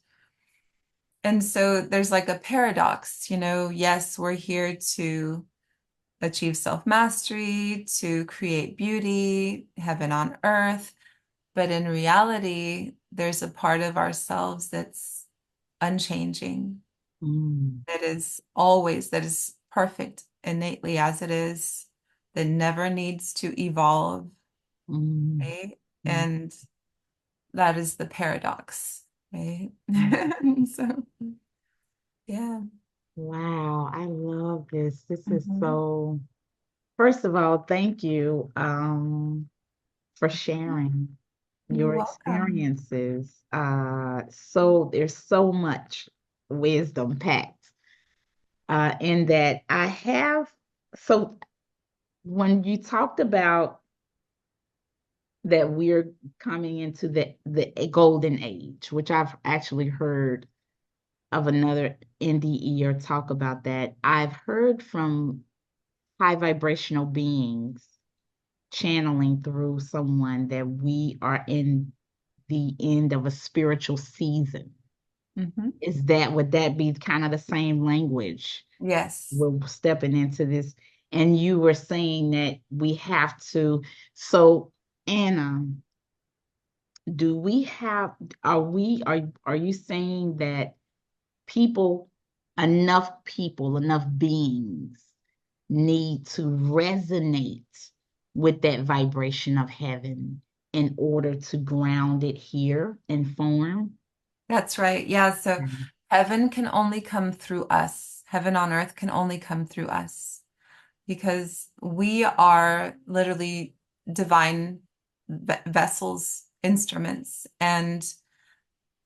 And so there's like a paradox, yes, we're here to achieve self-mastery, to create beauty, heaven on earth. But in reality, there's a part of ourselves that's unchanging, mm, that is perfect innately as it is, that never needs to evolve, mm, right? mm, And that is the paradox, right? mm. So, yeah. Wow, I love this. This is Mhm. so, first of all, thank you for sharing You're your welcome. experiences. So there's so much wisdom packed in that. So when you talked about that we're coming into the golden age, which I've actually heard of another NDE talk about that. I've heard from high vibrational beings channeling through someone that we are in the end of a spiritual season. Mhm. Would that be kind of the same language? Yes. We're stepping into this, and you were saying that we have to. So, Anna, do we have, are you saying that people, enough beings need to resonate with that vibration of heaven in order to ground it here in form? That's right. Yeah. So Mhm. heaven can only come through us. Heaven on earth can only come through us because we are literally divine vessels, instruments, and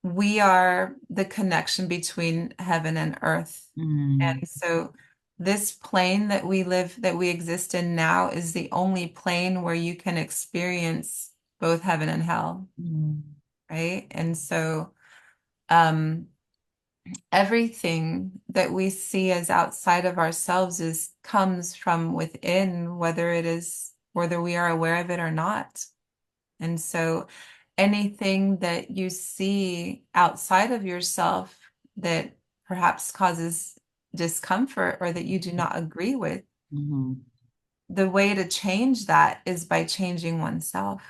we are the connection between heaven and earth. Mm, And so this plane that we exist in now is the only plane where you can experience both heaven and hell, mm, right? And so um everything that we see as outside of ourselves is comes from within, whether we are aware of it or not. And so anything that you see outside of yourself that perhaps causes discomfort or that you do not agree with, mhm, the way to change that is by changing oneself,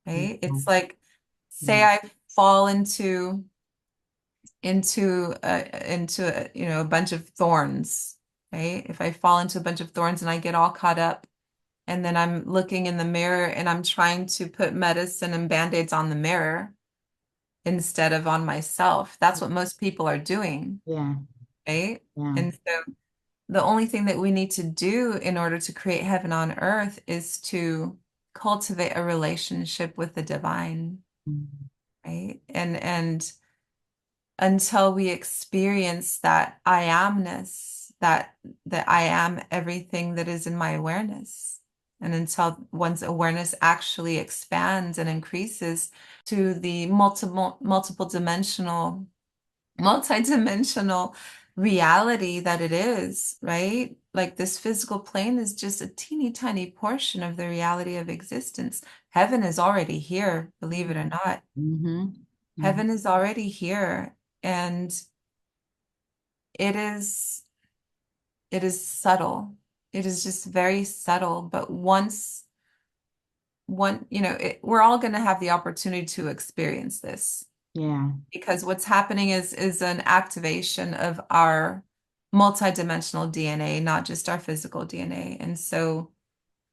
right? It's mhm, like, say mm, I fall into a bunch of thorns, right? If I fall into a bunch of thorns and I get all caught up, and then I'm looking in the mirror and I'm trying to put medicine and band-aids on the mirror instead of on myself. That's what most people are doing, yeah, right? yeah, And so the only thing that we need to do in order to create heaven on earth is to cultivate a relationship with the divine, mm, right? And until we experience that I amness, that I am everything that is in my awareness. And until one's awareness actually expands and increases to the multidimensional reality that it is, right? Like this physical plane is just a teeny tiny portion of the reality of existence. Heaven is already here, believe it or not. mhm, mhm, Heaven is already here. And it is it is subtle. It is just very subtle, but we're all going to have the opportunity to experience this, Yeah. because what's happening is an activation of our multidimensional DNA, not just our physical DNA. And so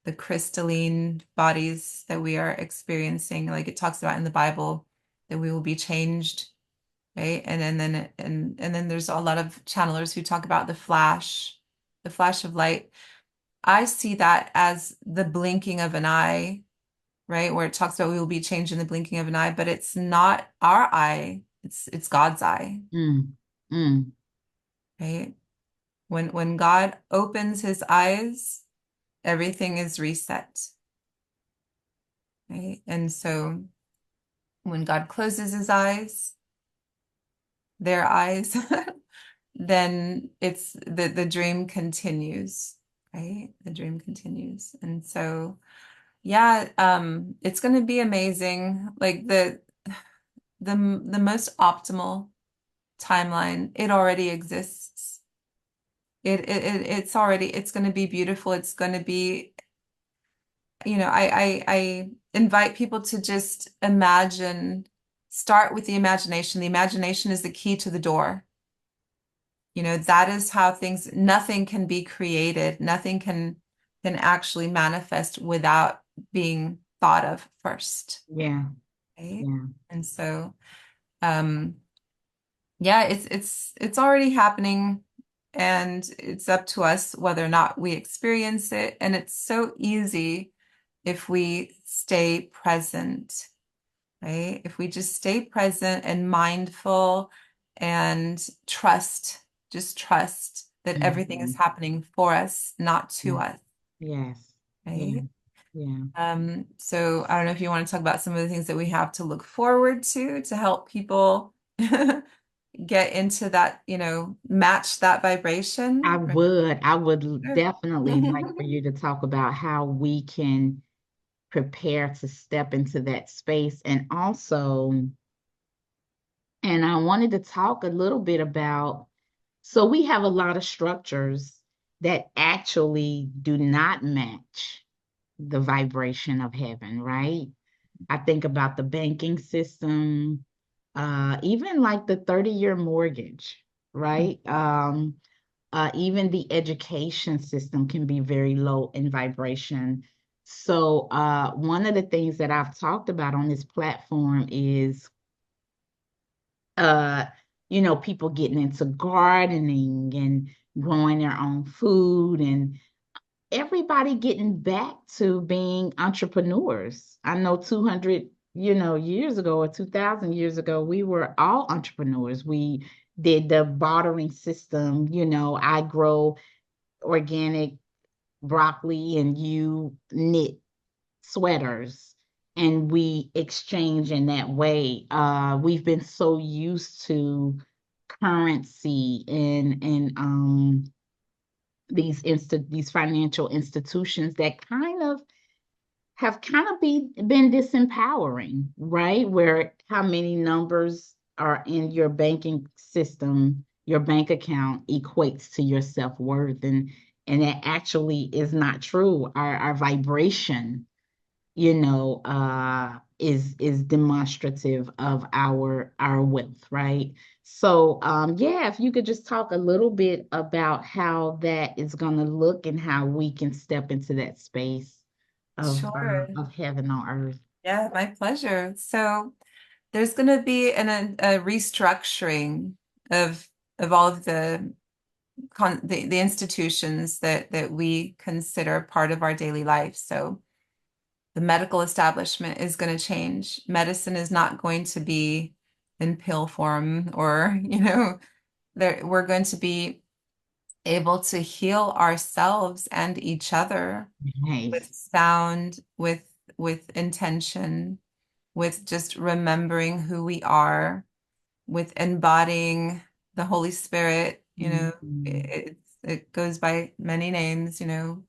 the crystalline bodies that we are experiencing, like it talks about in the Bible, that we will be changed, right? And then there's a lot of channelers who talk about the flash of light. I see that as the blinking of an eye, right? Where it talks about we will be changed in the blinking of an eye, but it's not our eye, it's God's eye, Mm. Mm. right? When God opens his eyes, everything is reset, right? And so when God closes his eyes, their eyes, then it's the dream continues, right? The dream continues. And so yeah, it's going to be amazing. Like the most optimal timeline, it already exists. It's going to be beautiful. It's going to be, I invite people to just imagine, start with the imagination. The imagination is the key to the door. That is how nothing can be created. Nothing can actually manifest without being thought of first, Yeah. right? Yeah. And so, um, yeah, it's already happening, and it's up to us whether or not we experience it. And it's so easy if we stay present, right? If we just stay present and mindful and just trust that everything is Mhm. happening for us, not to Yeah. us, Yes. Yeah. right? Yeah. So I don't know if you want to talk about some of the things that we have to look forward to help people get into that, match that I vibration, right? would. I would Sure. definitely like for you to talk about how we can prepare to step into that space. And I wanted to talk a little bit about, so we have a lot of structures that actually do not match the vibration of heaven, right? I think about the banking system, even like the 30-year mortgage, right? Even the education system can be very low in vibration. So, one of the things that I've talked about on this platform is, uh, people getting into gardening and growing their own food and everybody getting back to being entrepreneurs. I know 200, years ago or 2000 years ago, we were all entrepreneurs. We did the bartering system. I grow organic broccoli and you knit sweaters and we exchange in that way. We've been so used to currency and these financial institutions that been disempowering, right? Where how many numbers are in your banking system, your bank account equates to your self-worth. And that actually is not true. Our vibration, is demonstrative of our wealth, right? So, yeah, if you could just talk a little bit about how that is going to look and how we can step into that space Sure. of heaven on earth. Yeah, my pleasure. So there's going to be a restructuring of all of the institutions that we consider part of our daily life. So the medical establishment is going to change. Medicine is not going to be in pill form, or we're going to be able to heal ourselves and each other with Nice. sound, with intention, with just remembering who we are, with embodying the Holy Spirit. Mhm. It goes by many names, Mhm.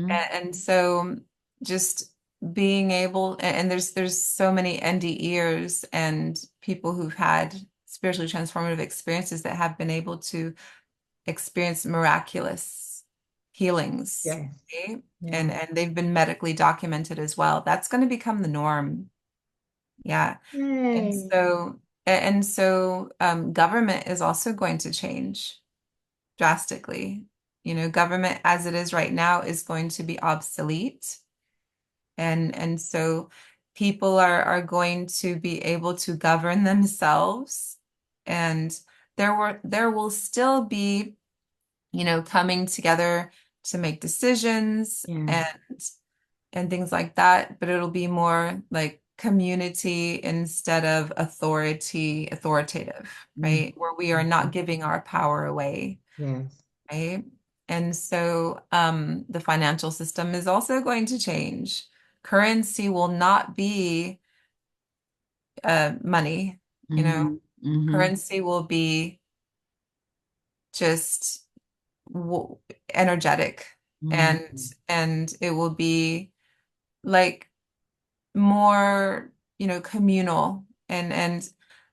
and so just being able, and there's so many NDErs and people who've had spiritually transformative experiences that have been able to experience miraculous healings, Yes. right? Yeah. And they've been medically documented as well. That's going to become the norm. Yeah. And Yay. so government is also going to change drastically. Government as it is right now is going to be obsolete. And so people are going to be able to govern themselves. And there will still be, coming together to make decisions Yeah. and things like that, but it'll be more like community instead of authoritative, Mm. right? Where we are not giving our power away, Yes. right? And so the financial system is also going to change. Currency will not be money, you know. Mm-hmm. Mm-hmm. Currency will be just w energetic, and Mm-hmm. and it will be like more, communal. And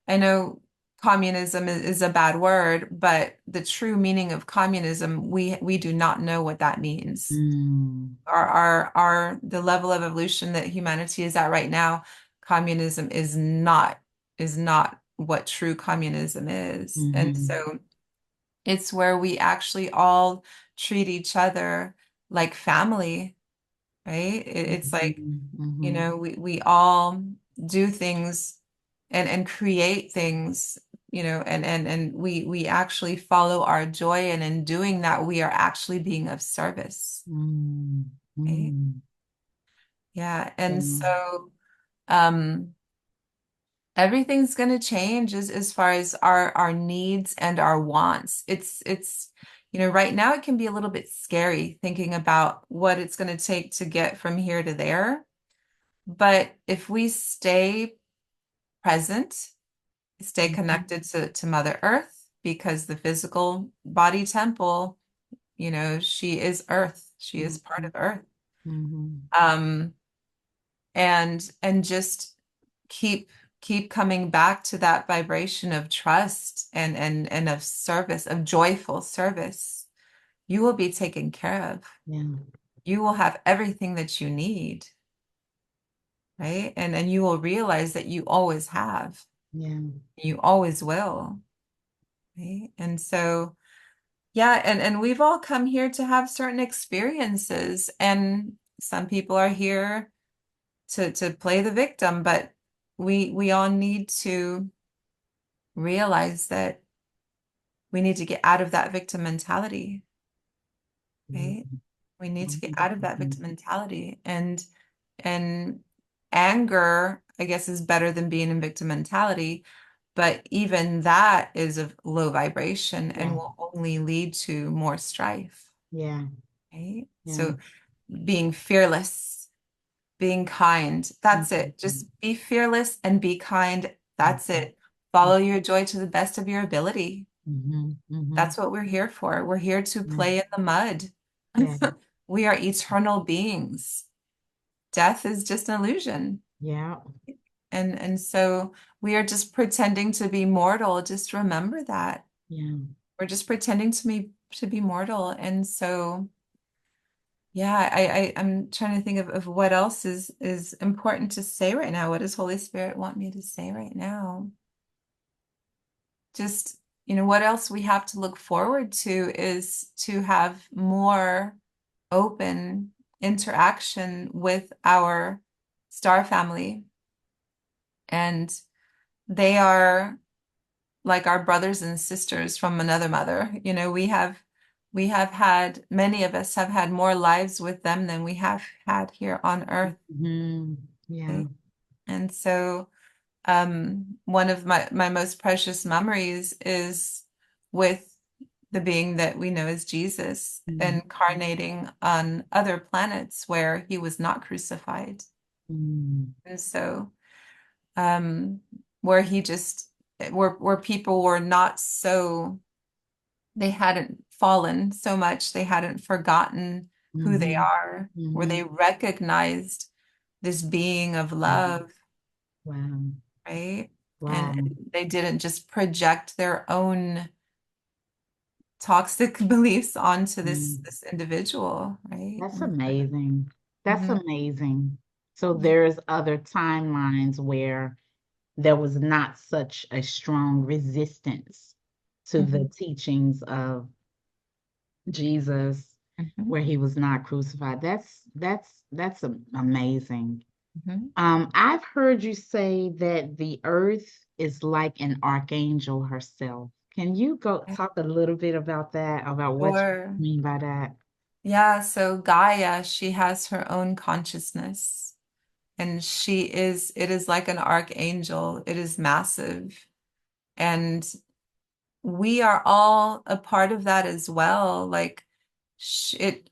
I know communism is a bad word, but the true meaning of communism, we do not know what that means. Mm. Our the level of evolution that humanity is at right now, communism is not what true communism is. And Mm-hmm. so it's where we actually all treat each other like family, right? It's like, Mm-hmm. Mm-hmm. we all do things and create things, and we actually follow our joy, and in doing that, we are actually being of service, right? Mm-hmm. Yeah. Yeah. And so um everything's going to change as far as our needs and our wants. It's right now it can be a little bit scary thinking about what it's going to take to get from here to there. But if we stay present, stay Mm-hmm. connected to Mother Earth, because the physical body temple, she is Earth. She is part Mm-hmm. of Earth. Mm-hmm. Um, and just keep coming back to that vibration of trust and of service, of joyful service. You will be taken care of. Yeah. You will have everything that you need, right? And you will realize that you always have. Yeah. You always will, right? And so, yeah, and we've all come here to have certain experiences, and some people are here to play the victim, but we all need to realize that we need to get out of that victim mentality, right? We need to get out of that victim mentality, and anger, I guess, is better than being in victim mentality, but even that is of low vibration and Yeah. will only lead to more strife, Yeah. right? Yeah. So being fearless, being kind, that's it. Mm-hmm. Just be fearless and be kind. That's it. Follow your joy to the best of your ability. Mm-hmm. Mm-hmm. That's what we're here for. We're here to Yeah. play in the mud. Yeah. We are eternal beings. Death is just an illusion. Yeah. And so we are just pretending to be mortal. Just remember that. Yeah. We're just pretending to be mortal. And so yeah, I'm trying to think of what else is important to say right now. What does Holy Spirit want me to say right now? Just, what else we have to look forward to is to have more open interaction with our star family. And they are like our brothers and sisters from another mother. We have had, many of us have had more lives with them than we have had here on Earth. Mm-hmm. Yeah. Right? And so one of my most precious memories is with the being that we know as Jesus, incarnating on other planets where he was not crucified. Mm-hmm. And so um, where he just, where people were not so, they hadn't fallen so much, they hadn't forgotten who they Mm-hmm. are, where Mm-hmm. they recognized this being of love, Wow. right? And Wow. they didn't just project their own toxic beliefs onto this Mm. this individual, right? That's And amazing. That's mhm. amazing. So there's other timelines where there was not such a strong resistance to the Mhm. teachings of Jesus, Mhm. where he was not crucified. Amazing. Mhm. I've heard you say that the earth is like an archangel herself. Can you go Yeah. talk a little bit about that, about what you Sure. mean by that? Yeah, so Gaia, she has her own consciousness, and it is like an archangel. It is massive. And we are all a part of that as well. Like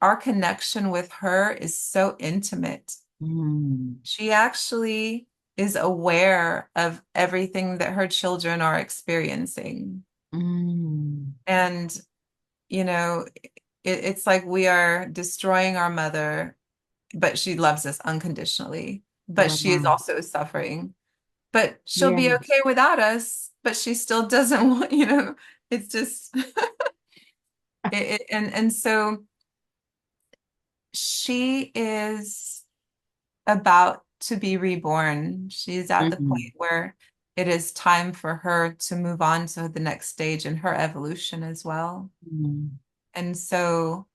our connection with her is so intimate. Mm, She actually is aware of everything that her children are experiencing. mm, And, you know, it's like we are destroying our mother, but she loves us unconditionally. But she is wow. also suffering. But she'll be Yeah. okay without us, but she still doesn't want, it's just and so she is about to be reborn. She's at the point Mm, where it is time for her to move on to the next stage in her evolution as well. mm, And so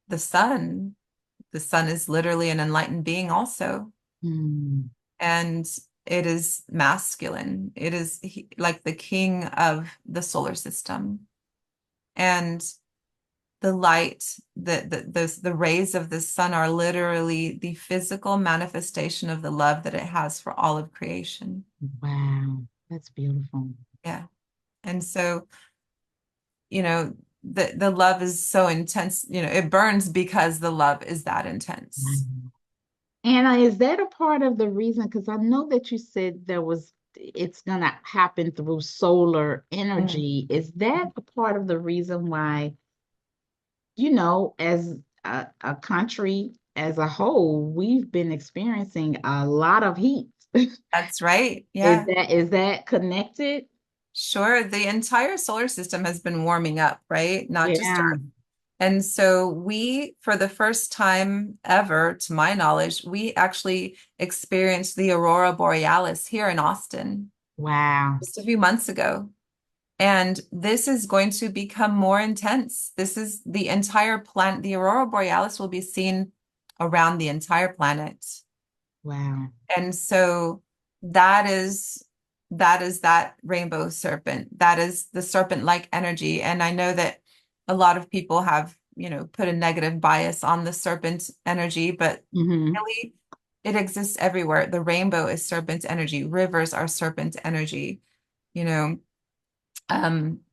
the sun, the sun is literally an enlightened being also. mm, And it is masculine. It is like the king of the solar system. And the light, the rays of the sun are literally the physical manifestation of the love that it has for all of creation. wow. That's beautiful. Yeah. And so, the love is so intense, it burns because the love is that intense. Wow. Anna, is that a part of the reason? Because I know that you said it's gonna happen through solar Mm. energy. Is that a part of the reason why, as a country as a whole, we've been experiencing a lot of heat? That's right. Is Yeah. that connected? Sure. The entire solar system has been warming up, right? Not just Yeah. Earth. And so we, for the first time ever, to my knowledge, we actually experienced the aurora borealis here in Austin Wow. just a few months ago. And this is going to become more intense. This is the entire planet. The aurora borealis will be seen around the entire planet. Wow. And so that is that rainbow serpent. That is the serpent-like energy. And I know that a lot of people have, put a negative bias on the serpent energy, but Hmm. really it exists everywhere. The rainbow is serpent energy. Rivers are serpent energy. You know,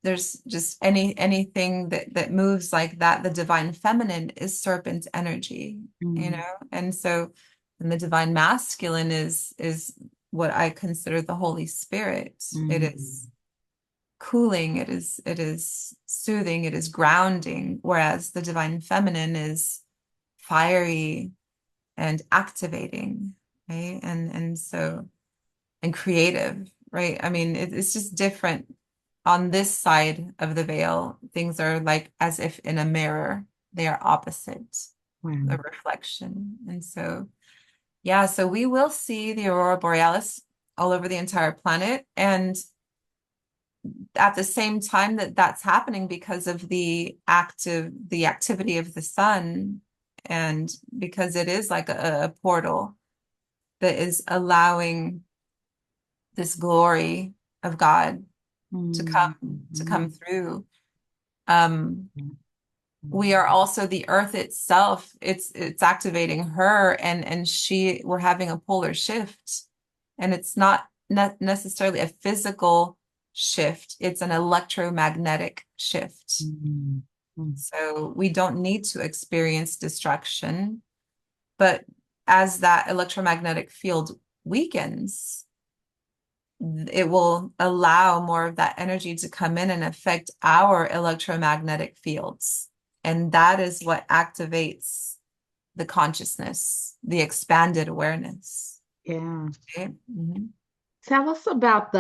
there's just anything that moves like that. The divine feminine is serpent energy, Mm, and so and the divine masculine is what I consider the Holy Spirit. It is mm, cooling, it is soothing, it is grounding, whereas the divine feminine is fiery and activating, right? And creative, right? I mean, it's just different. On this side of the veil, things are like as if in a mirror, they are opposite, a wow. reflection. And so, yeah, so we will see the aurora borealis all over the entire planet. And at the same time that that's happening because of the activity of the sun, and because it is like a portal that is allowing this glory of God to Mm, come mm, through. Um, mm, we are also the earth itself. It's activating her, and we're having a polar shift, and it's not necessarily a physical shift. It's an electromagnetic shift. mm, mm, So we don't need to experience destruction, but as that electromagnetic field weakens, it will allow more of that energy to come in and affect our electromagnetic fields. And that is what activates the consciousness, the expanded awareness. yeah. Okay? Mhm. Tell us about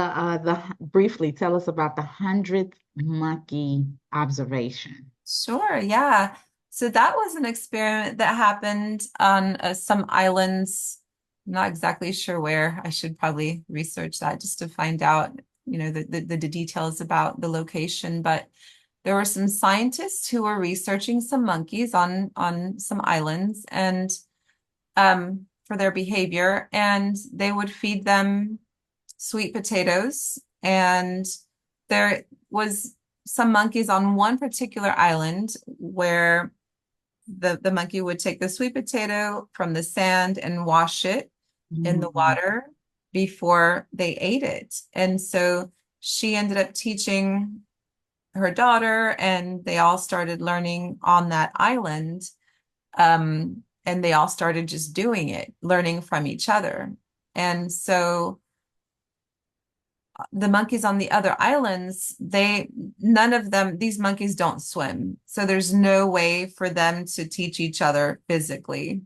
briefly tell us about the 100th monkey observation. Sure, yeah. So that was an experiment that happened on some islands. Not exactly sure where. I should probably research that just to find out, the details about the location. But there were some scientists who were researching some monkeys on some islands and for their behavior, and they would feed them sweet potatoes. And there was some monkeys on one particular island where the monkey would take the sweet potato from the sand and wash it in the Mm, water before they ate it. And so she ended up teaching her daughter, and they all started learning on that island. And they all started just doing it, learning from each other. And so the monkeys on the other islands, none of them, these monkeys don't swim. So there's no way for them to teach each other physically,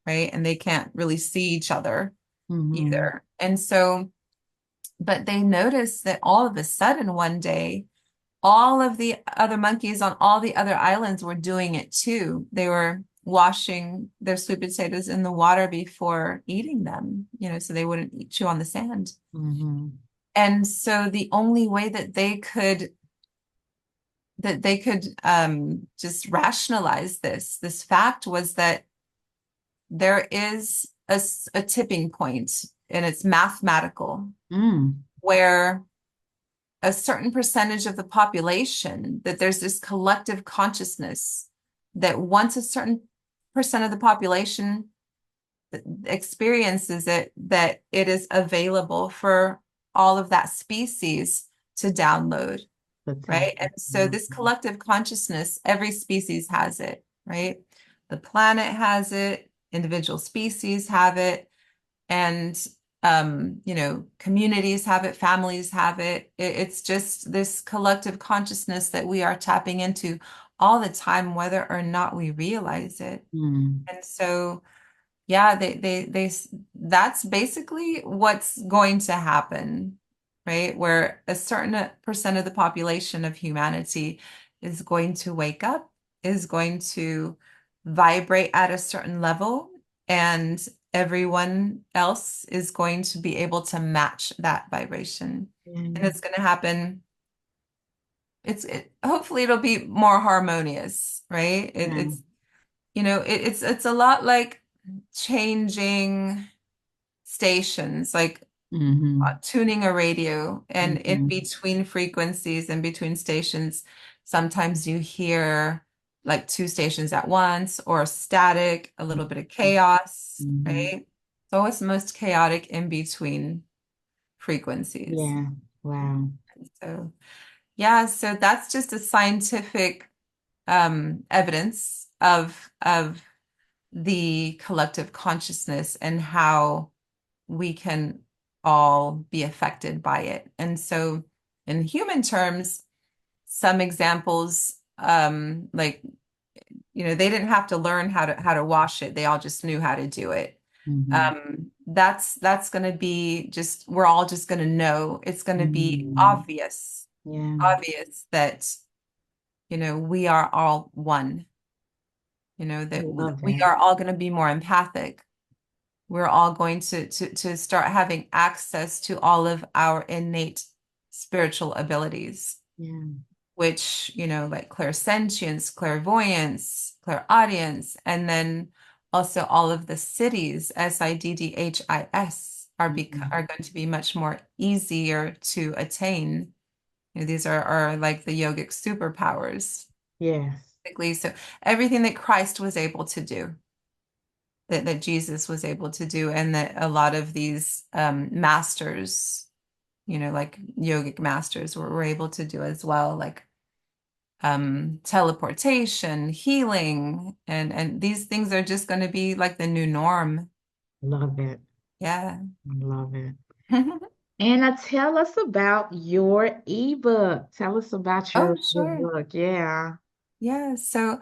right? And they can't really see each other mhm, either. And so, but they noticed that all of a sudden one day, all of the other monkeys on all the other islands were doing it too. They were washing their sweet potatoes in the water before eating them, so they wouldn't chew on the sand. mhm, And so the only way that they could just rationalize this fact was that there is a tipping point, and it's mathematical, mm, where a certain percentage of the population, that there's this collective consciousness that once a certain percent of the population experiences it, that it is available for all of that species to download, right? And potential. so this Mhm, collective consciousness, every species has it, right? The planet has it, individual species have it, and communities have it, families have it. It's just this collective consciousness that we are tapping into all the time, whether or not we realize it. mm, And so yeah, that's basically what's going to happen, right? Where a certain percent of the population of humanity is going to wake up, is going to vibrate at a certain level, and everyone else is going to be able to match that vibration. And yeah, it's going to happen. Hopefully it'll be more harmonious, right? yeah, It's a lot like changing stations, like mhm, tuning a radio, and in mhm, between frequencies and between stations, sometimes you hear like two stations at once, or static, a little bit of chaos, mhm. right? It's always most chaotic in between frequencies. Yeah, wow. So yeah, so that's just a scientific evidence of the collective consciousness and how we can all be affected by it. And so in human terms, some examples, like, they didn't have to learn how to wash it. They all just knew how to do it. Mhm, That's going to be just, we're all just going to know. It's going to be mhm. obvious, Yeah, obvious that, we are all one, I that love we that. are all going to be more empathic. We're all going to start having access to all of our innate spiritual abilities, Yeah, which, like clairsentience, clairvoyance, clairaudience, and then also all of the cities, SIDDHIS, mhm. are going to be much more easier to attain. These are like the yogic superpowers, Yes. basically. So everything that Christ was able to do, that Jesus was able to do, and that a lot of these masters, like yogic masters, were able to do as well, like teleportation, healing, and these things are just going to be like the new norm. Love it. Yeah. I love it. Anna, tell us about your ebook. Tell us about Oh, your sure. book. Yeah. Yeah. So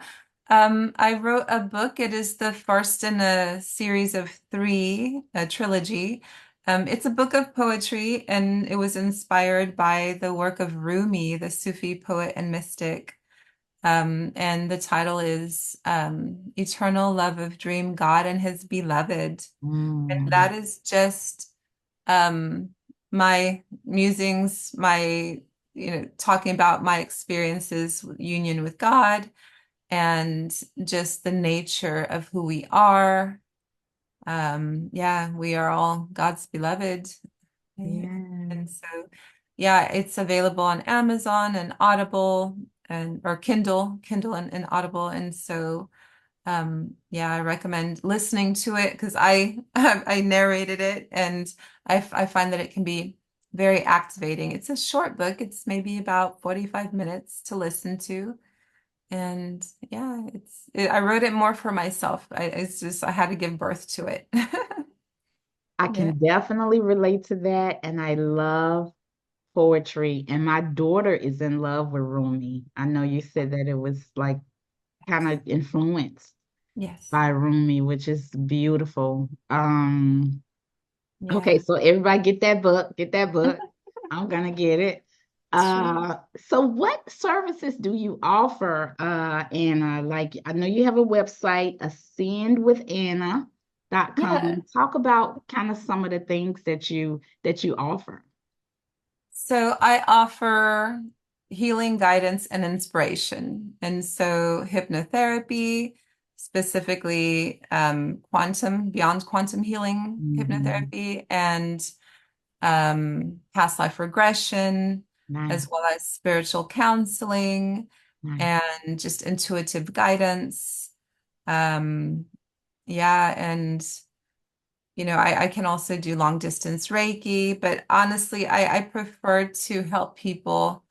I wrote a book. It is the first in a series of three, a trilogy. It's a book of poetry, and it was inspired by the work of Rumi, the Sufi poet and mystic. And the title is Eternal Love of Dream God and His Beloved. And Mm, that is just um, my musings, my, talking about my experiences with union with God and just the nature of who we are. Yeah, we are all God's beloved. Right? yeah. And so, yeah, it's available on Amazon and Audible and or Kindle and Audible. And so, yeah, I recommend listening to it because I I narrated it, and I find that it can be very activating. It's a short book. It's maybe about 45 minutes to listen to. And yeah, I wrote it more for myself. I had to give birth to it. I Yeah. can definitely relate to that. And I love poetry. And my daughter is in love with Rumi. I know you said that it was like kind of influenced Yes. by Rumi, which is beautiful. Okay, Yeah. so everybody get that book, get that book. I'm gonna get it. Sure. So what services do you offer, Anna? Like I know you have a website, Yeah. ascendwithanna.com. Talk about kind of some of the things that you offer. So I offer healing guidance and inspiration. And so hypnotherapy, specifically beyond quantum healing Mhm. hypnotherapy, and past life regression, Nice, as well as spiritual counseling nice. and just intuitive guidance. Um, yeah, and I can also do long distance Reiki, but honestly, I prefer to help people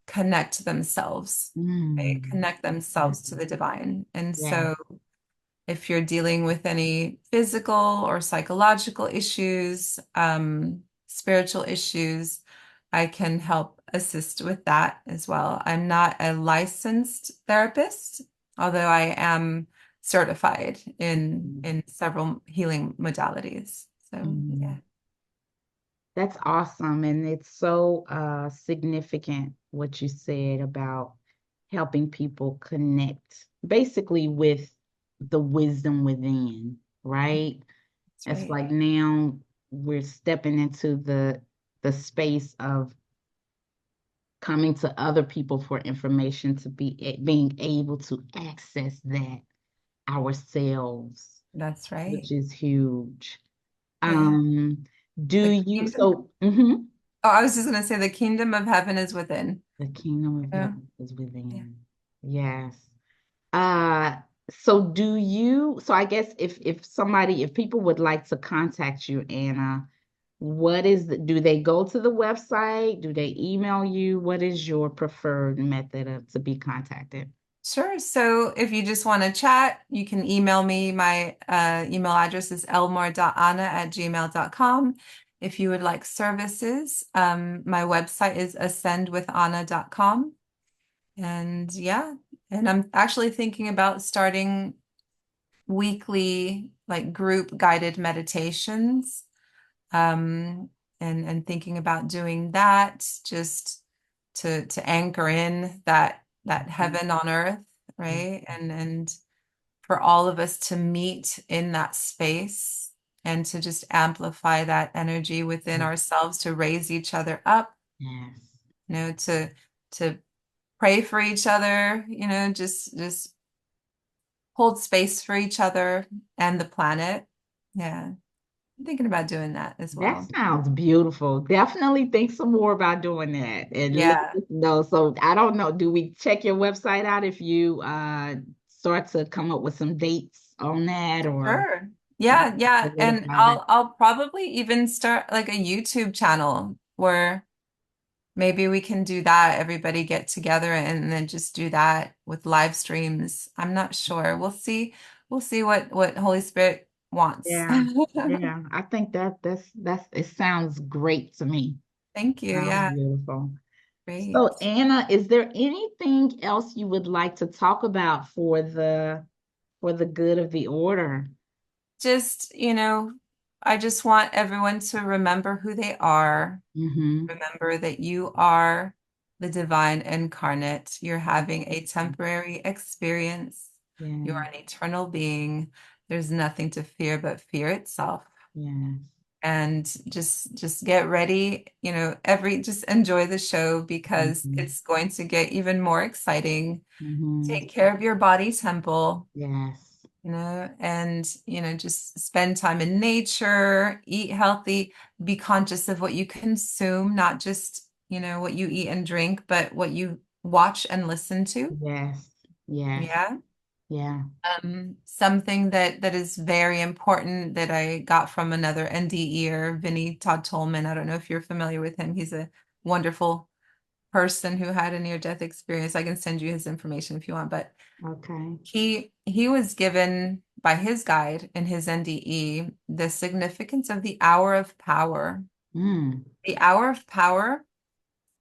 connect themselves, right? Mm. Connect themselves to the divine. And Yeah. so if you're dealing with any physical or psychological issues, spiritual issues, I can help assist with that as well. I'm not a licensed therapist, although I am certified in several healing modalities. So yeah, Mm. That's awesome. And it's so significant what you said about helping people connect basically with the wisdom within, right? that's It's right. like now we're stepping into the space of coming to other people for information to being able to access that ourselves, That's right. which is huge. Yeah. Um, do The you kingdom. so mhm. Oh, I was just going to say the kingdom of heaven is within. The kingdom of Yeah. heaven is Yeah. within. Yes. Uh, so I guess if people would like to contact you, Anna, do they go to the website? Do they email you? What is your preferred method to be contacted? Sure. So if you just want to chat, you can email me. My email address is elmore.anna@gmail.com. If you would like services, my website is ascendwithanna.com. And yeah, and I'm actually thinking about starting weekly, like group guided meditations, um, and thinking about doing that just to anchor in that Mhm. heaven on earth, right? And for all of us to meet in that space and to just amplify that energy within ourselves to raise each other up, Yes. to pray for each other, just hold space for each other and the planet. Yeah, I'm thinking about doing that as That well. sounds beautiful. Definitely think some more about doing that and let Yeah, us know. So I don't know, do we check your website out if you start to come up with some dates on that or sure. Yeah, yeah. And solidify that? I'll probably even start like a YouTube channel where maybe we can do that, everybody get together and then just do that with live streams. I'm not sure. We'll see what Holy Spirit wants. Yeah, yeah. I think that's it sounds great to me. Thank you. Sounds Yeah, beautiful. So great. Anna, is there anything else you would like to talk about for the good of the order? Just, I just want everyone to remember who they are. Mm-hmm. Remember that you are the divine incarnate. You're having a temporary experience. You Yeah. are an eternal being. There's nothing to fear but fear itself. Yes. And just get ready, just enjoy the show because Mm-hmm. it's going to get even more exciting. Mm-hmm. Take care of your body temple, Yes. and just spend time in nature, eat healthy, be conscious of what you consume, not just what you eat and drink, but what you watch and listen to. Yes. Yes. Yeah. Yeah. Something that is very important that I got from another NDEer, Vinny Todd Tolman. I don't know if you're familiar with him. He's a wonderful person who had a near-death experience. I can send you his information if you want, but Okay. he was given by his guide in his NDE the significance of the hour of power. Mm. The hour of power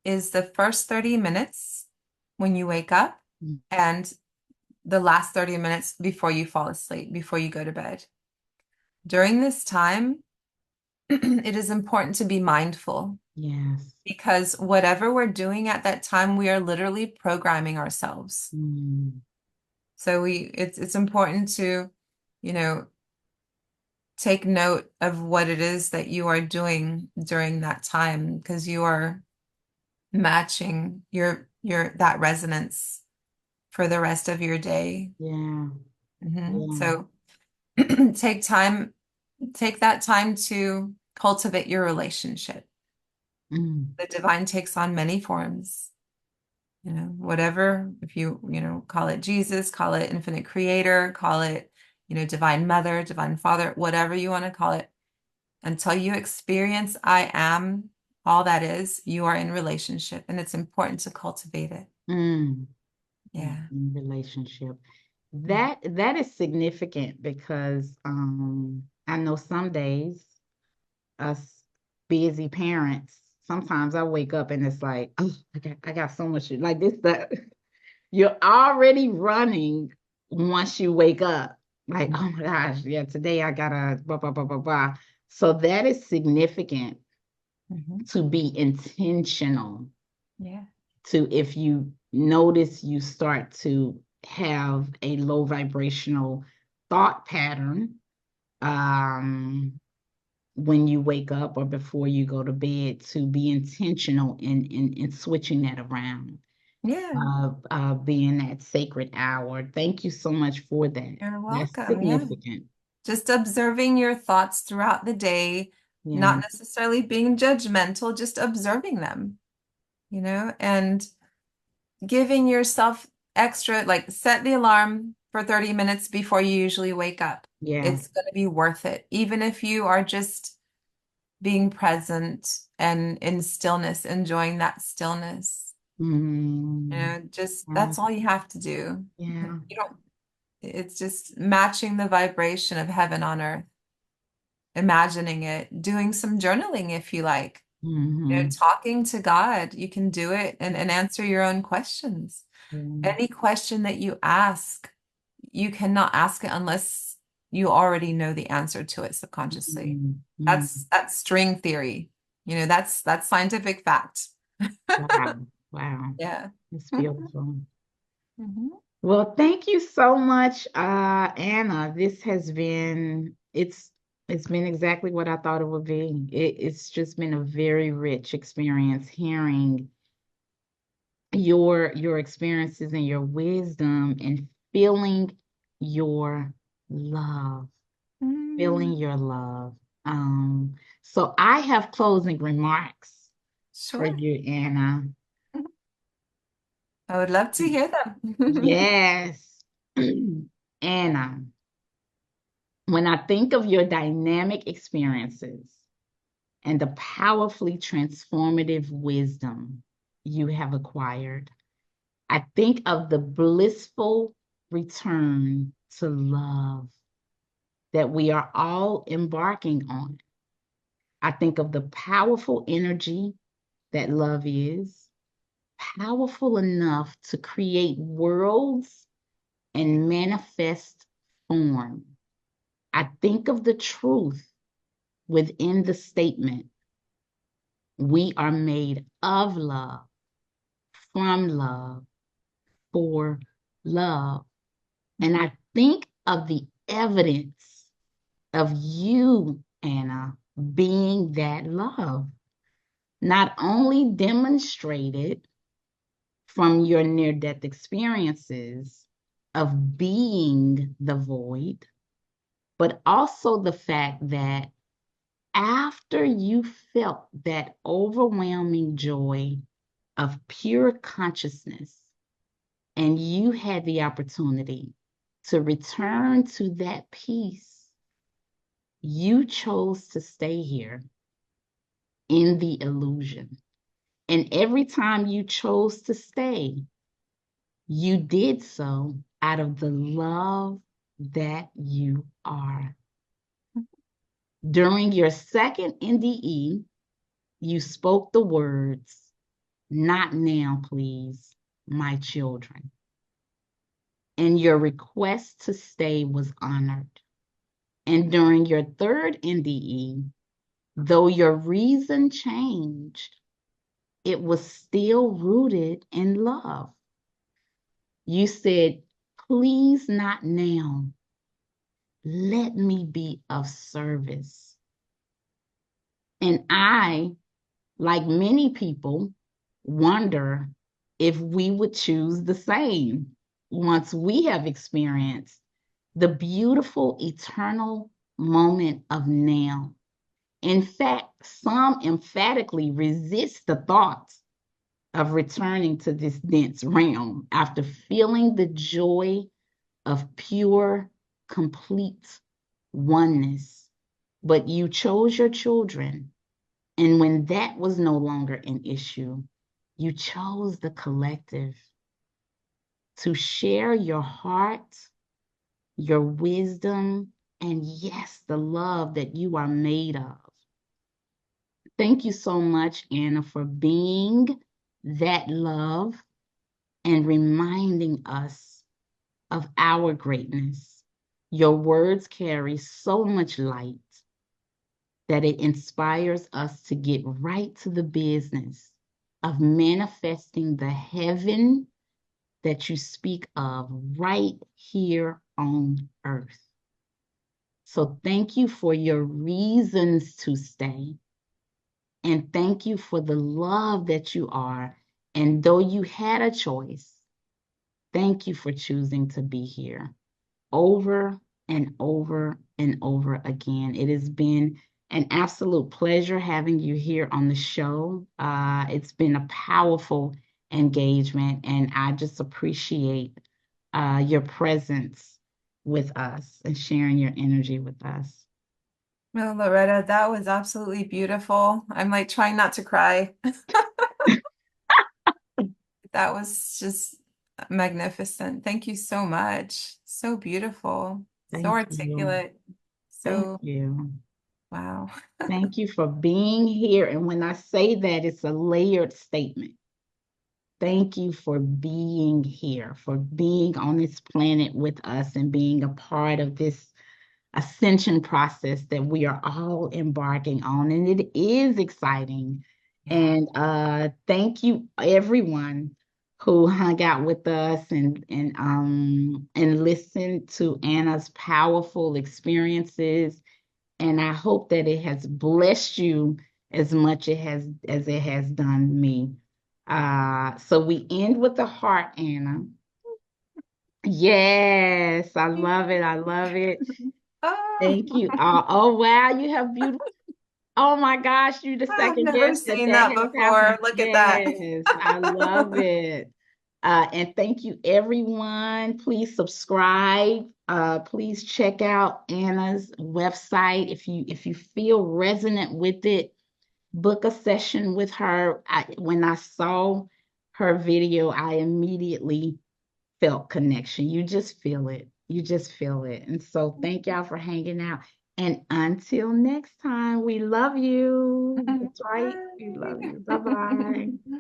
is the first 30 minutes when you wake up and the last 30 minutes before you fall asleep, before you go to bed. During this time, it is important to be mindful Yes. because whatever we're doing at that time, we are literally programming ourselves. Mm. So it's important to, you know, take note of what it is that you are doing during that time because you are matching your that resonance for the rest of your day. Yeah. Yeah. So take time, take that time to cultivate your relationship. Mm. The divine takes on many forms, whatever, if call it Jesus, call it infinite creator, call it, divine mother, divine father, whatever you want to call it. Until you experience I am all that is, you are in relationship and it's important to cultivate it. Mm. Yeah. In relationship. Mhm. That is significant because I know some days us busy parents, sometimes I wake up and it's like, oh, I got so much like this that you're already running once you wake up. Like, oh my gosh, yeah, today I gotta blah blah blah blah blah. So that is significant Mhm. to be intentional Yeah. to if you notice you start to have a low vibrational thought pattern when you wake up or before you go to bed to be intentional in switching that around, Yeah. being that sacred hour. Thank you so much for that. You're That's welcome. Yeah. significant. Just observing your thoughts throughout the day, not Yeah. necessarily being judgmental, just observing them, and giving yourself extra, like set the alarm for 30 minutes before you usually wake up. Yes. It's going to be worth it, even if you are just being present and in stillness, enjoying that stillness. Mm, Just yeah. that's all you have to do. Yeah. You don't, it's just matching the vibration of heaven on earth, imagining it, doing some journaling if you like, Hmm. talking to God. You can do it and answer your own questions. Mm, Any question that you ask, you cannot ask it unless you already know the answer to it subconsciously. mm, mm. That's string theory. That's scientific fact. Wow. Wow. Yeah. It's beautiful. Mhm. Well, thank you so much, Anna. This has been it's been exactly what I thought it would be. It's just been a very rich experience hearing your experiences and your wisdom and feeling your love, feeling Mm, your love. So I have closing remarks for sure. you, Anna. I would love to hear them. Yes. Anna, when I think of your dynamic experiences and the powerfully transformative wisdom you have acquired, I think of the blissful return to love that we are all embarking on. I think of the powerful energy that love is, powerful enough to create worlds and manifest form. I think of the truth within the statement, we are made of love, from love, for love. And I think of the evidence of you, Anna, being that love, not only demonstrated from your near death experiences of being the void, but also the fact that after you felt that overwhelming joy of pure consciousness and you had the opportunity to return to that peace, you chose to stay here in the illusion. And every time you chose to stay, you did so out of the love that you are. During your second NDE, you spoke the words, "Not now, please, my children." And your request to stay was honored. And during your third NDE, though your reason changed, it was still rooted in love. You said, "Please, not now. Let me be of service." And I, like many people, wonder if we would choose the same once we have experienced the beautiful eternal moment of now. In fact, some emphatically resist the thought of returning to this dense realm after feeling the joy of pure, complete oneness. But you chose your children, and when that was no longer an issue, you chose the collective to share your heart, your wisdom, and yes, the love that you are made of. Thank you so much, Anna, for being that love and reminding us of our greatness. Your words carry so much light that it inspires us to get right to the business of manifesting the heaven that you speak of right here on earth. So thank you for your reasons to stay. And thank you for the love that you are. And though you had a choice, thank you for choosing to be here over and over and over again. It has been an absolute pleasure having you here on the show. It's been a powerful engagement, and I just appreciate your presence with us and sharing your energy with us. Well, Loretta, that was absolutely beautiful. I'm like trying not to cry. That was just magnificent. Thank you so much. So beautiful, so Thank you. articulate. Thank So, you. wow. Thank you for being here. And when I say that, it's a layered statement. Thank you for being here, for being on this planet with us and being a part of this ascension process that we are all embarking on. And it is exciting. Yeah. And thank you, everyone who hung out with us and listened to Anna's powerful experiences. And I hope that it has blessed you as much as it has done me. So we end with the heart, Anna. Yes, I love it. I love it. Oh, Thank you. Oh wow, you have beautiful. Oh my gosh, you the I've second never guest that seen that that has before. happened. Look at that. Yes, I love it. And thank you, everyone. Please subscribe. Please check out Anna's website if you feel resonant with it. Book a session with her. When I saw her video, I immediately felt connection. You just feel it. You just feel it. And so thank y'all for hanging out. And until next time, we love you. That's right. We love you. Bye bye. Bye.